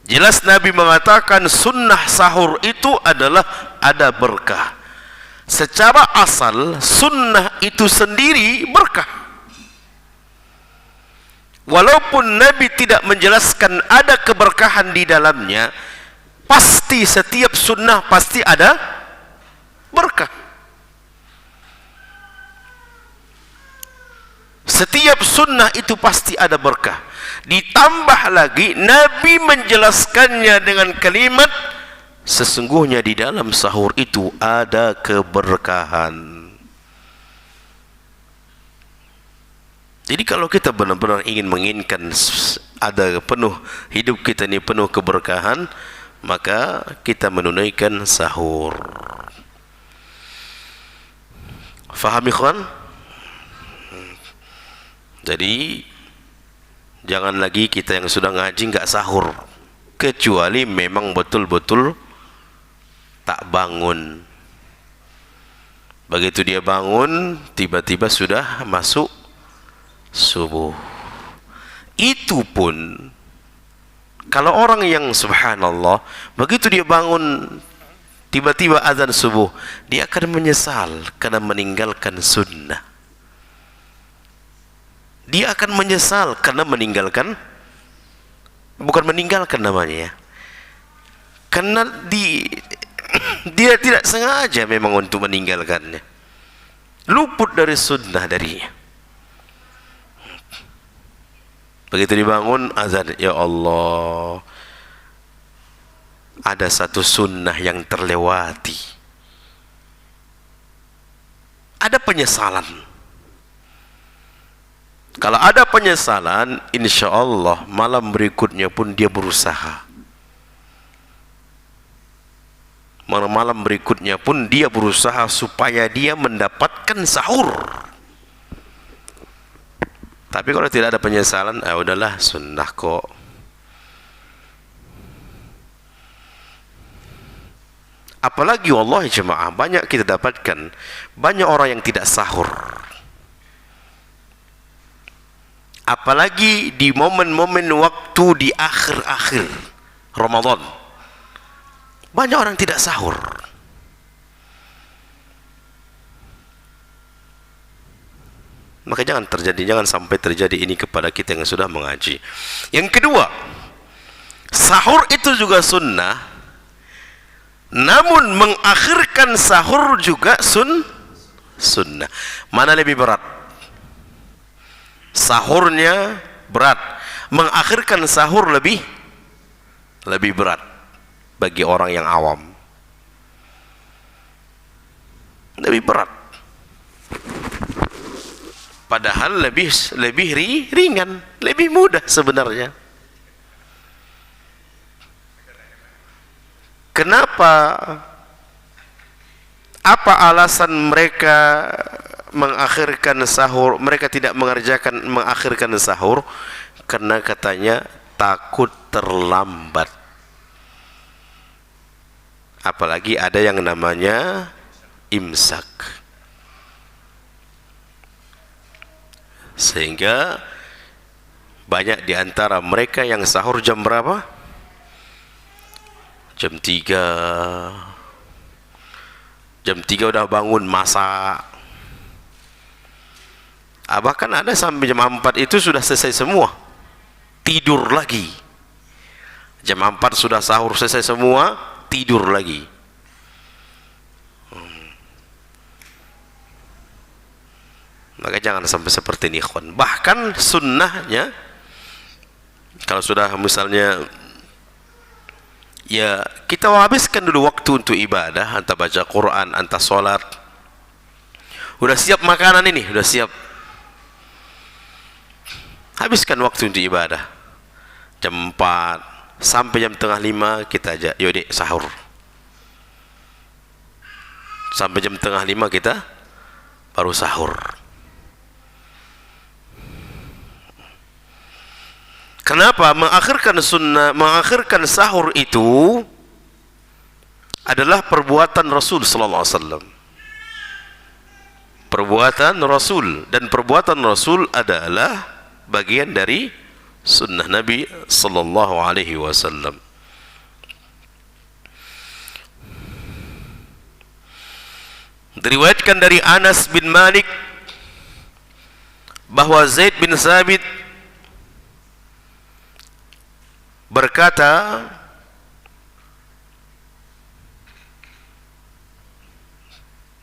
Jelas Nabi mengatakan sunnah sahur itu adalah ada berkah. Secara asal sunnah itu sendiri berkah. Walaupun Nabi tidak menjelaskan ada keberkahan di dalamnya, pasti setiap sunnah pasti ada berkah. Setiap sunnah itu pasti ada berkah. Ditambah lagi Nabi menjelaskannya dengan kalimat, sesungguhnya di dalam sahur itu ada keberkahan. Jadi kalau kita benar-benar ingin menginginkan ada penuh hidup kita ini penuh keberkahan, maka kita menunaikan sahur. Faham ikhwan? Jadi jangan lagi kita yang sudah ngaji nggak sahur, kecuali memang betul-betul tak bangun. Begitu dia bangun, tiba-tiba sudah masuk subuh. Itu pun kalau orang yang subhanallah, begitu dia bangun tiba-tiba azan subuh, dia akan menyesal karena meninggalkan sunnah. Dia akan menyesal karena meninggalkan, bukan meninggalkan namanya ya, karena dia tidak sengaja memang untuk meninggalkannya, luput dari sunnah darinya. Begitu dibangun azan, ya Allah, ada satu sunnah yang terlewati, ada penyesalan. Kalau ada penyesalan, insya Allah malam berikutnya pun dia berusaha. Malam berikutnya pun dia berusaha supaya dia mendapatkan sahur. Tapi kalau tidak ada penyesalan, udahlah sunnah kok. Apalagi wallahi jemaah, banyak kita dapatkan, banyak orang yang tidak sahur. Apalagi di momen-momen waktu di akhir-akhir Ramadan, banyak orang tidak sahur. Maka jangan sampai terjadi ini kepada kita yang sudah mengaji. Yang kedua, sahur itu juga sunnah, namun mengakhirkan sahur juga sunnah. Mana lebih berat? Sahurnya berat, mengakhirkan sahur lebih berat bagi orang yang awam, lebih berat. Padahal lebih ringan, lebih mudah sebenarnya. Kenapa? Apa alasan mereka mengakhirkan sahur? Mereka tidak mengakhirkan sahur karena katanya takut terlambat. Apalagi ada yang namanya imsak. Sehingga banyak di antara mereka yang sahur jam berapa? Jam 3. Jam 3 udah bangun masak. Bahkan ada sampai jam 4 itu sudah selesai semua. tidur lagi. Jam 4 sudah sahur selesai semua, tidur lagi. Maka jangan sampai seperti ini, ikhwan. Bahkan sunnahnya, kalau sudah misalnya ya kita habiskan dulu waktu untuk ibadah, entah baca Quran, entah sholat. Udah siap makanan ini, udah siap. Habiskan waktu untuk ibadah. Jam 4 sampai jam tengah 5 kita aja, yuk dek sahur. Sampai jam tengah 5 kita baru sahur. Kenapa mengakhirkan sunnah, mengakhirkan sahur itu adalah perbuatan Rasul sallallahu alaihi wasallam. Perbuatan Rasul, dan perbuatan Rasul adalah bagian dari sunnah Nabi sallallahu alaihi wasallam. Diriwayatkan dari Anas bin Malik bahwa Zaid bin Sabit berkata,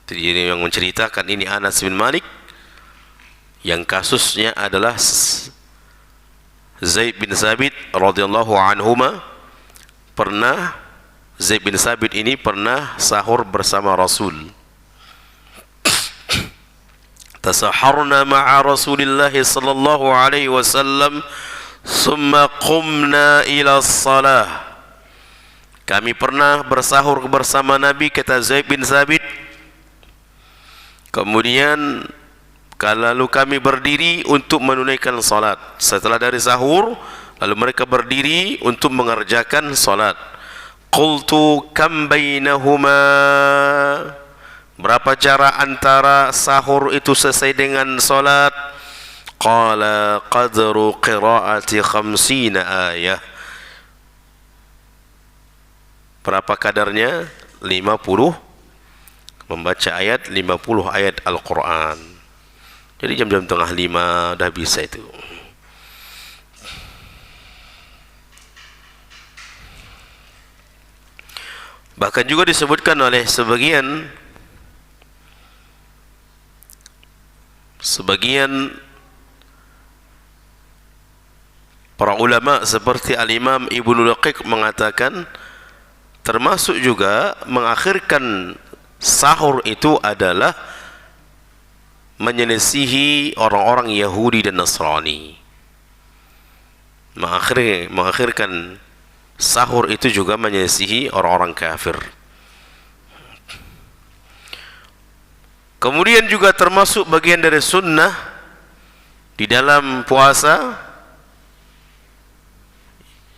jadi yang menceritakan ini Anas bin Malik, yang kasusnya adalah Zaid bin Sabit radhiyallahu anhuma. Pernah Zaid bin Sabit ini pernah sahur bersama Rasul. Tasaharna ma'a Rasulillah sallallahu alaihi wasallam, summa qumna ila salah. Kami pernah bersahur bersama Nabi, kata Zaid bin Sabit. Kemudian lalu kami berdiri untuk menunaikan salat. Setelah dari sahur, lalu mereka berdiri untuk mengerjakan salat. Qultu kam bainahuma, berapa cara antara sahur itu selesai dengan salat? Qala qadru qiraati 50 ayah. Berapa kadarnya? 50, membaca ayat 50 ayat Al-Quran. Jadi jam-jam tengah 5 dah bisa itu. Bahkan juga disebutkan oleh sebagian para ulama seperti Al-Imam Ibnu Daqiq mengatakan, termasuk juga mengakhirkan sahur itu adalah menyelisihi orang-orang Yahudi dan Nasrani. Mengakhirkan sahur itu juga menyelisihi orang-orang kafir. Kemudian juga termasuk bagian dari sunnah di dalam puasa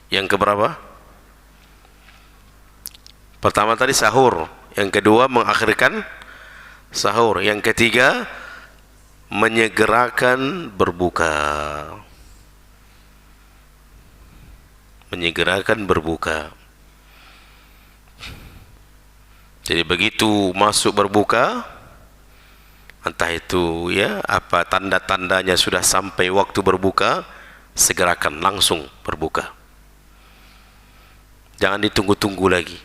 yang keberapa? Pertama tadi sahur, yang kedua mengakhirkan sahur, yang ketiga menyegerakan berbuka. Menyegerakan berbuka. Jadi begitu masuk berbuka, entah itu ya apa tanda-tandanya sudah sampai waktu berbuka, segerakan langsung berbuka. Jangan ditunggu-tunggu lagi.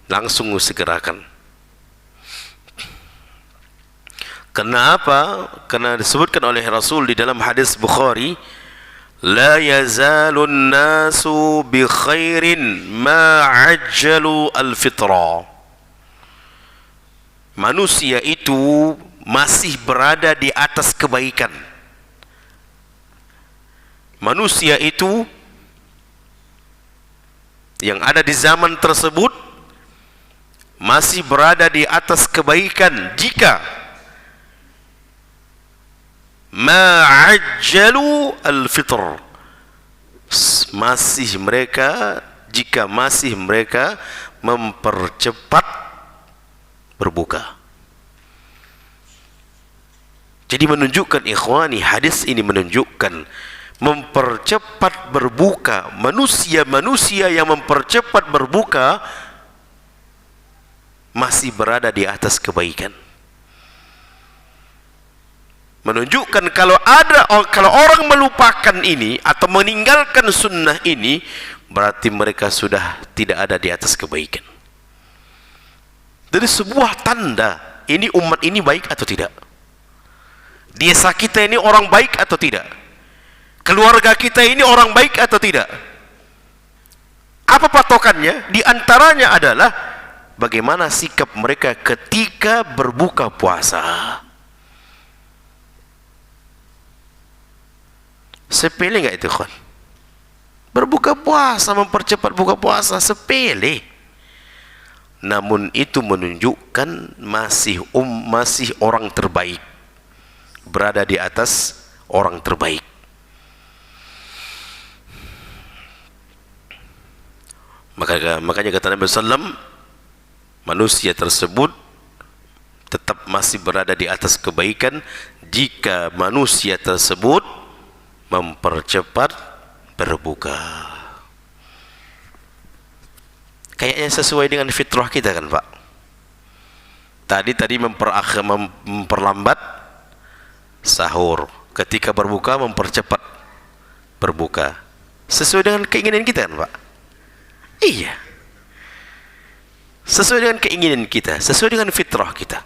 Langsung segerakan. Kenapa? Karena disebutkan oleh Rasul di dalam hadis Bukhari, la yazalun nasu bi khairin ma ajjalu al-fitra. Manusia itu masih berada di atas kebaikan. Manusia itu yang ada di zaman tersebut masih berada di atas kebaikan jika ma'ajjalu al-fitr, jika masih mereka mempercepat berbuka. Jadi menunjukkan, ikhwani, hadis ini menunjukkan mempercepat berbuka. Manusia yang mempercepat berbuka masih berada di atas kebaikan. menunjukkan kalau orang melupakan ini atau meninggalkan sunnah ini, berarti mereka sudah tidak ada di atas kebaikan. Dari sebuah tanda ini umat ini baik atau tidak, desa kita ini orang baik atau tidak, keluarga kita ini orang baik atau tidak. Apa patokannya? Di antaranya adalah bagaimana sikap mereka ketika berbuka puasa. Sepele enggak itu, kawan? Berbuka puasa, mempercepat buka puasa, sepele. Namun itu menunjukkan masih orang terbaik, berada di atas orang terbaik. Makanya kata Nabi SAW, manusia tersebut tetap masih berada di atas kebaikan jika manusia tersebut mempercepat berbuka. Kayaknya sesuai dengan fitrah kita kan, Pak? Tadi memperlambat sahur, ketika berbuka mempercepat berbuka. Sesuai dengan keinginan kita kan, Pak? Iya, sesuai dengan keinginan kita, sesuai dengan fitrah kita,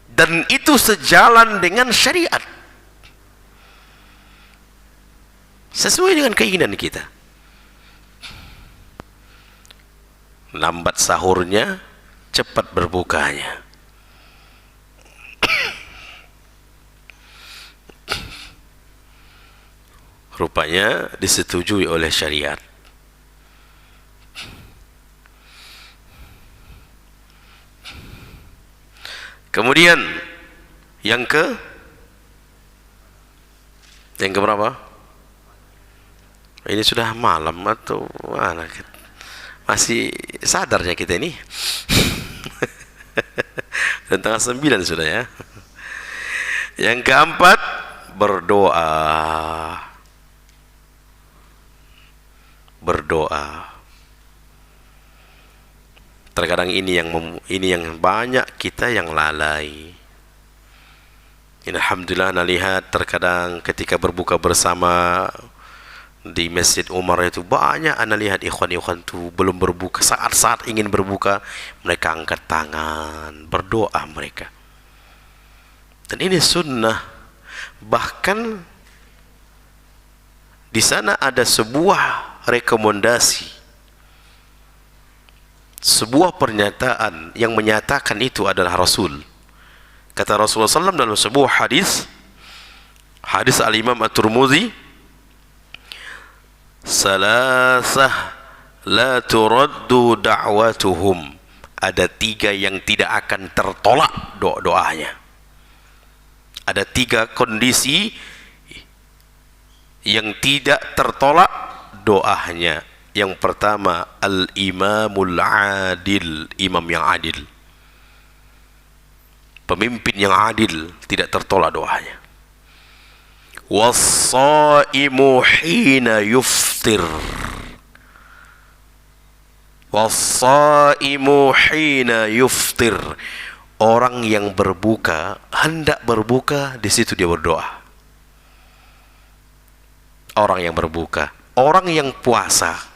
dan itu sejalan dengan syariat, sesuai dengan keinginan kita. Lambat sahurnya, cepat berbukanya. Rupanya disetujui oleh syariat. Kemudian yang berapa? Ini sudah malam atau mana? Masih sadarnya kita ini? Tentang 9 sudah ya. Yang keempat, berdoa. Berdoa. Terkadang ini yang banyak kita yang lalai. Alhamdulillah, anda lihat terkadang ketika berbuka bersama di Masjid Umar itu banyak anda lihat ikhwan-ikhwan itu belum berbuka, saat ingin berbuka mereka angkat tangan, berdoa mereka. Dan ini sunnah. Bahkan di sana ada sebuah rekomendasi, sebuah pernyataan yang menyatakan itu adalah Rasul. Kata Rasulullah SAW dalam sebuah hadis Al-Imam At-Tirmidzi, salasah la turaddu da'watuhum, ada 3 yang tidak akan tertolak doanya. Ada 3 kondisi yang tidak tertolak doanya. Yang pertama, al-imamul adil, imam yang adil, pemimpin yang adil, tidak tertolak doanya. Was-saimu hina yuftir, was-saimu hina yuftir, orang yang berbuka, hendak berbuka, di situ dia berdoa. Orang yang berbuka, orang yang puasa,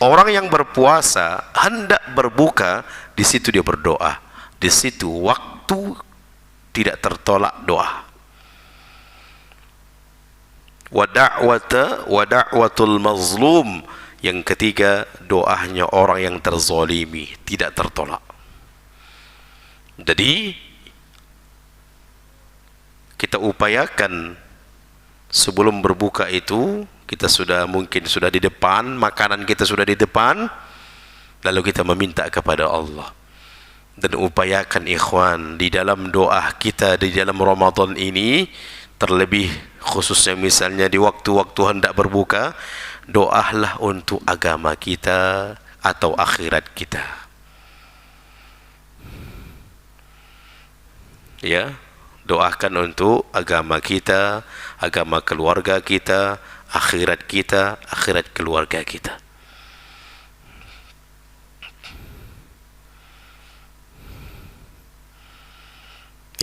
orang yang berpuasa hendak berbuka, di situ dia berdoa. Di situ waktu tidak tertolak doa. Wa da'watul mazlum, yang ketiga doanya orang yang terzalimi tidak tertolak. Jadi kita upayakan sebelum berbuka itu, kita mungkin sudah di depan, makanan kita sudah di depan, lalu kita meminta kepada Allah. Dan upayakan ikhwan di dalam doa kita di dalam Ramadan ini, terlebih khususnya misalnya di waktu-waktu hendak berbuka, doalah untuk agama kita atau akhirat kita. Ya, doakan untuk agama kita, agama keluarga kita, akhirat kita, akhirat keluarga kita.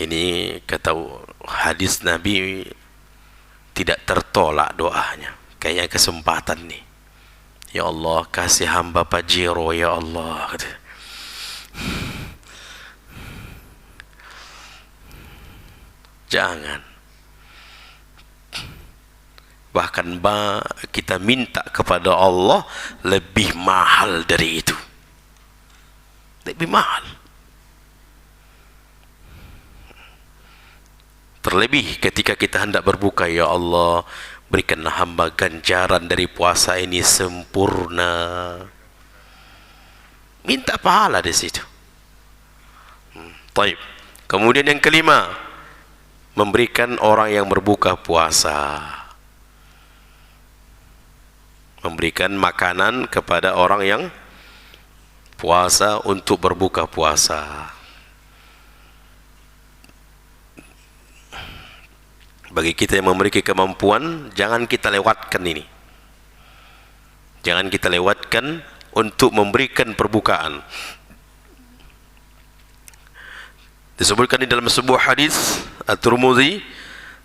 Ini kata hadis Nabi, tidak tertolak doanya. Kayaknya kesempatan nih. Ya Allah, kasih hamba Pajero ya Allah. Jangan. Bahkan kita minta kepada Allah lebih mahal dari itu. Lebih mahal. Terlebih ketika kita hendak berbuka, ya Allah, berikanlah hamba ganjaran dari puasa ini sempurna. Minta pahala di situ. Taib. Kemudian yang kelima, memberikan orang yang berbuka puasa. Memberikan makanan kepada orang yang puasa untuk berbuka puasa. Bagi kita yang memiliki kemampuan, jangan kita lewatkan ini. Jangan kita lewatkan untuk memberikan perbukaan. Disebutkan di dalam sebuah hadis At-Tirmidzi,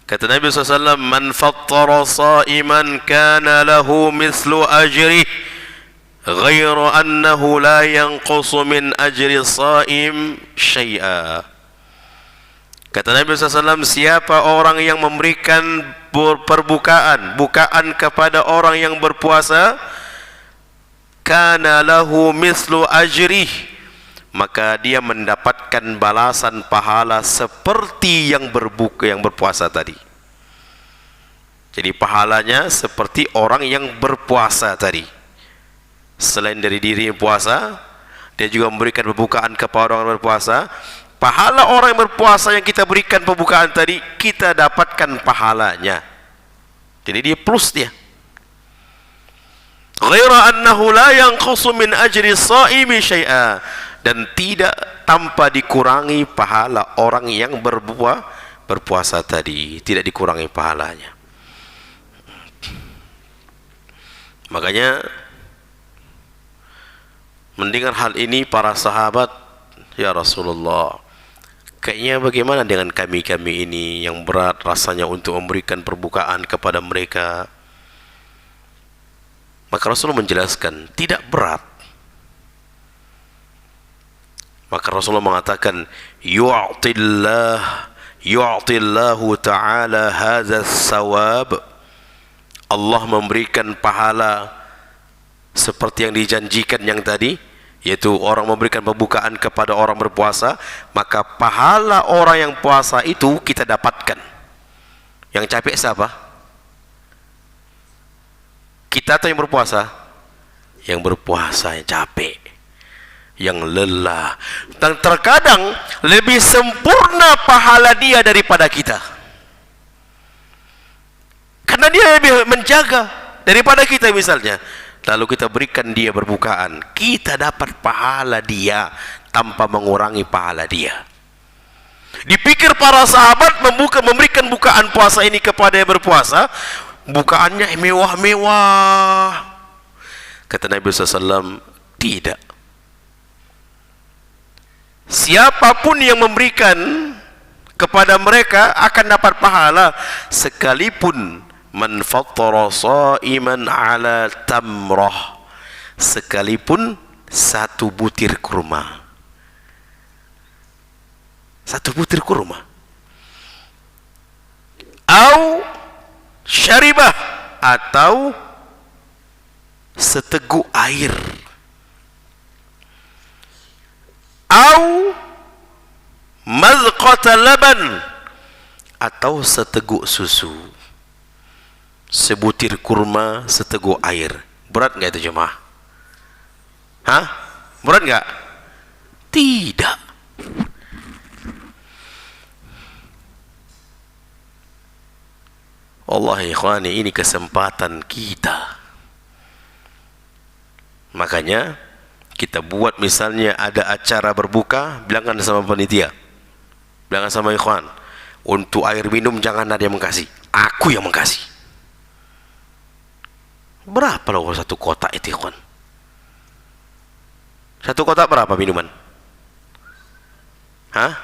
kata Nabi SAW, man fattara sa'iman kana lahu mislu ajrih ghairu annahu la yanqusu min ajri sa'im syai'a. Kata Nabi SAW, siapa orang yang memberikan bukaan kepada orang yang berpuasa, kana lahu mislu ajrih, maka dia mendapatkan balasan pahala seperti yang berpuasa tadi. Jadi pahalanya seperti orang yang berpuasa tadi. Selain dari diri yang puasa, dia juga memberikan pembukaan kepada orang yang berpuasa. Pahala orang yang berpuasa yang kita berikan pembukaan tadi, kita dapatkan pahalanya. Jadi dia plus dia. Ghaira annahu la yanqusu min ajri shaimi syai'a, dan tidak tanpa dikurangi pahala orang yang berpuasa tadi, tidak dikurangi pahalanya. Makanya mendengar hal ini para sahabat, ya Rasulullah, kayaknya bagaimana dengan kami ini yang berat rasanya untuk memberikan perbukaan kepada mereka. Maka Rasulullah menjelaskan, tidak berat. Maka Rasulullah mengatakan, yu'tillahu ta'ala hadha sawab, Allah memberikan pahala seperti yang dijanjikan yang tadi, yaitu orang memberikan pembukaan kepada orang berpuasa, maka pahala orang yang puasa itu kita dapatkan. Yang capek siapa? Kita atau yang berpuasa? Yang berpuasa yang capek, yang lelah, dan terkadang lebih sempurna pahala dia daripada kita, karena dia lebih menjaga daripada kita. Misalnya, lalu kita berikan dia berbukaan, kita dapat pahala dia tanpa mengurangi pahala dia. Dipikir para sahabat memberikan bukaan puasa ini kepada yang berpuasa, bukaannya mewah-mewah. Kata Nabi SAW, tidak. Siapapun yang memberikan kepada mereka akan dapat pahala, sekalipun man fattara sha'iman ala tamrah, sekalipun satu butir kurma. Satu butir kurma. Au syaribah, atau seteguk air. Au mazqata laban, atau seteguk susu. Sebutir kurma, seteguk air. Berat enggak itu jemaah? Hah? Berat enggak? Tidak. Allah ikhwani, ini kesempatan kita. Makanya kita buat, misalnya ada acara berbuka, bilangkan sama panitia, bilangkan sama ikhwan, untuk air minum jangan ada yang mengkasih, aku yang mengkasih. Berapa loh satu kotak itu, ikhwan? Satu kotak berapa minuman? Hah?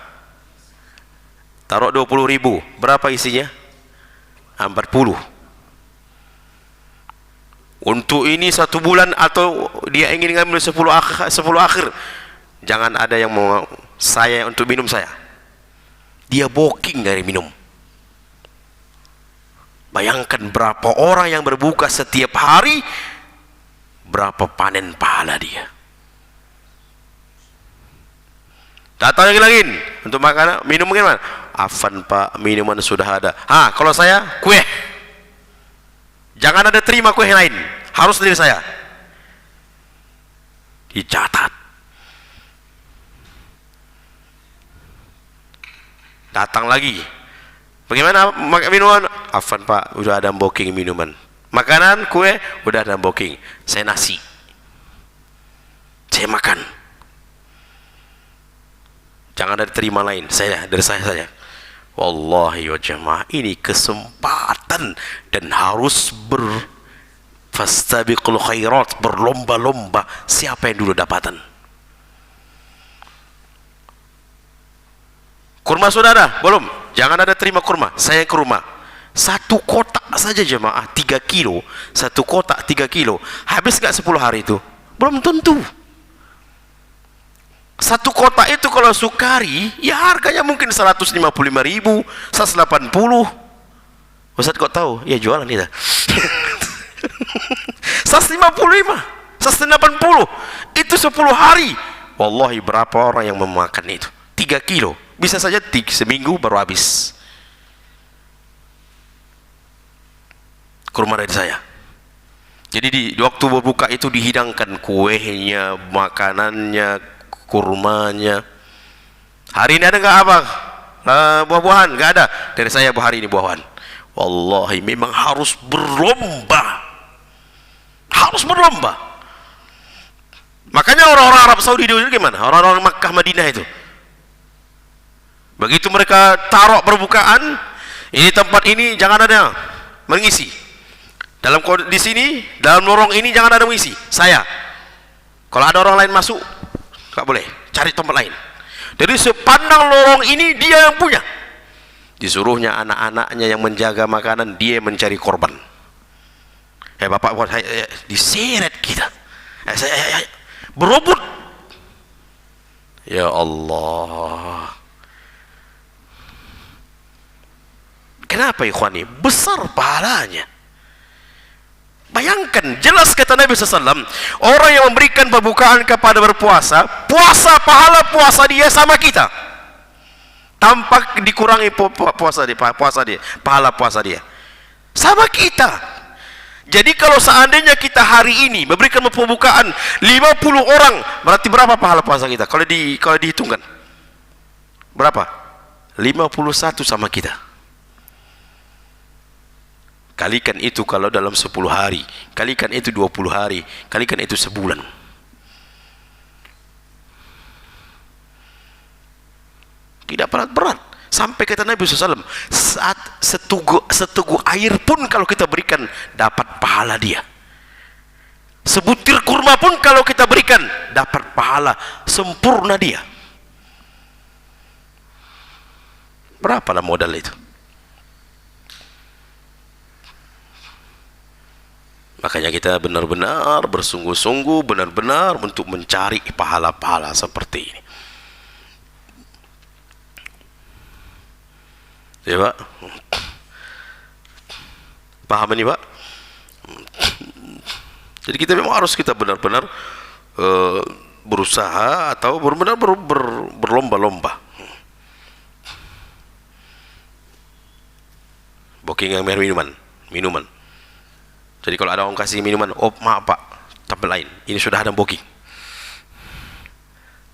taruh 20.000, berapa isinya? 40. Untuk ini 1 bulan, atau dia ingin ngambil 10 akhir, jangan ada yang mau saya untuk minum saya. Dia booking dari minum. Bayangkan berapa orang yang berbuka setiap hari, berapa panen pahala dia. Datang lagi untuk makanan, minum bagaimana? Afan pak, minuman sudah ada. Kalau saya kue, jangan ada terima kue yang lain, harus dari saya. Dicatat. Datang lagi, bagaimana minuman? Afan pak, udah ada booking minuman. Makanan, kue, udah ada booking. Saya nasi, saya makan. Jangan ada terima lain, dari saya saja. Wallahi wa jamaah, ini kesempatan dan harus fastabiqul khairat, berlomba-lomba siapa yang dulu dapatan. Kurma sudah ada? Belum? Jangan ada terima kurma, saya ke rumah. 1 kotak saja jemaah, 3 kilo. 1 kotak 3 kilo. Habis gak 10 hari itu? Belum tentu. 1 kotak itu kalau sukari, ya harganya mungkin 155.000, 180. Ustaz kok tahu? Ya jualan kita. 155, 180. Itu 10 hari. Wallahi berapa orang yang memakan itu? 3 kilo. Bisa saja seminggu baru habis. Kurma dari saya. Jadi di waktu berbuka itu dihidangkan kuehnya, makanannya, kurmanya. Hari ini ada nggak apa? Buah-buahan? Nggak ada. Dari saya hari ini buah-buahan. Wallahi memang harus berlomba. Harus berlomba. Makanya orang-orang Arab Saudi itu gimana? Orang-orang Makkah Madinah itu. Begitu mereka taruh perbukaan, ini tempat ini jangan ada mengisi. Di sini, dalam lorong ini jangan ada mengisi. Saya. Kalau ada orang lain masuk, tak boleh. Cari tempat lain. Jadi sepandang lorong ini dia yang punya. Disuruhnya anak-anaknya yang menjaga makanan, dia mencari korban. Bapak buat saya, diseret kita. Saya berebut. Ya Allah. Kenapa ikhwani? Besar pahalanya. Bayangkan, jelas kata Nabi SAW, orang yang memberikan pembukaan kepada berpuasa, pahala puasa dia sama kita. Tanpa dikurangi pahala puasa dia. Sama kita. Jadi kalau seandainya kita hari ini memberikan pembukaan 50 orang, berarti berapa pahala puasa kita? Kalau dihitungkan. Berapa? 51 sama kita. Kalikan itu kalau dalam 10 hari, kalikan itu 20 hari, kalikan itu sebulan. Tidak berat-berat. Sampai kata Nabi SAW, saat seteguk air pun kalau kita berikan, dapat pahala dia. Sebutir kurma pun kalau kita berikan, dapat pahala, sempurna dia. Berapalah modal itu? Makanya kita benar-benar bersungguh-sungguh, benar-benar untuk mencari pahala-pahala seperti ini. Ya Pak? Paham ini Pak? Jadi kita memang harus benar-benar berusaha atau benar-benar berlomba-lomba. Booking yang minuman. Jadi kalau ada orang kasih minuman, oh maaf Pak, tempat lain, ini sudah ada booking.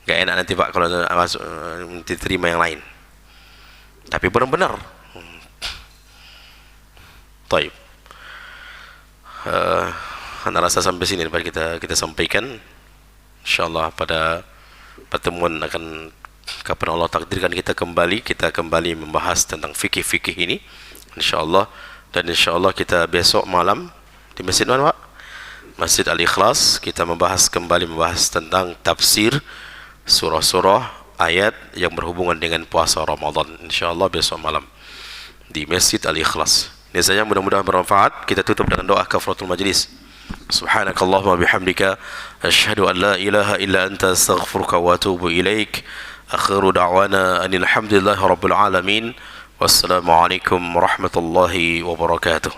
Gak enak nanti Pak kalau masuk diterima yang lain. Tapi benar-benar. Taib. Anda rasa sampai sini dapat kita sampaikan. InsyaAllah pada pertemuan akan kapan Allah takdirkan kita kembali membahas tentang fikih-fikih ini. InsyaAllah. Dan InsyaAllah kita besok malam di Masjid mana Pak? Masjid Al-Ikhlas kita kembali membahas tentang tafsir surah-surah ayat yang berhubungan dengan puasa Ramadan, insyaallah besok malam di Masjid Al-Ikhlas. Ini saja, mudah-mudahan bermanfaat. Kita tutup dengan doa kafaratul majlis. Subhanakallahumma bihamdika asyhadu an la ilaha illa anta astaghfiruka wa atubu ilaik. Akhiru da'wana anil hamdulillahi rabbil alamin. Wassalamualaikum warahmatullahi wabarakatuh.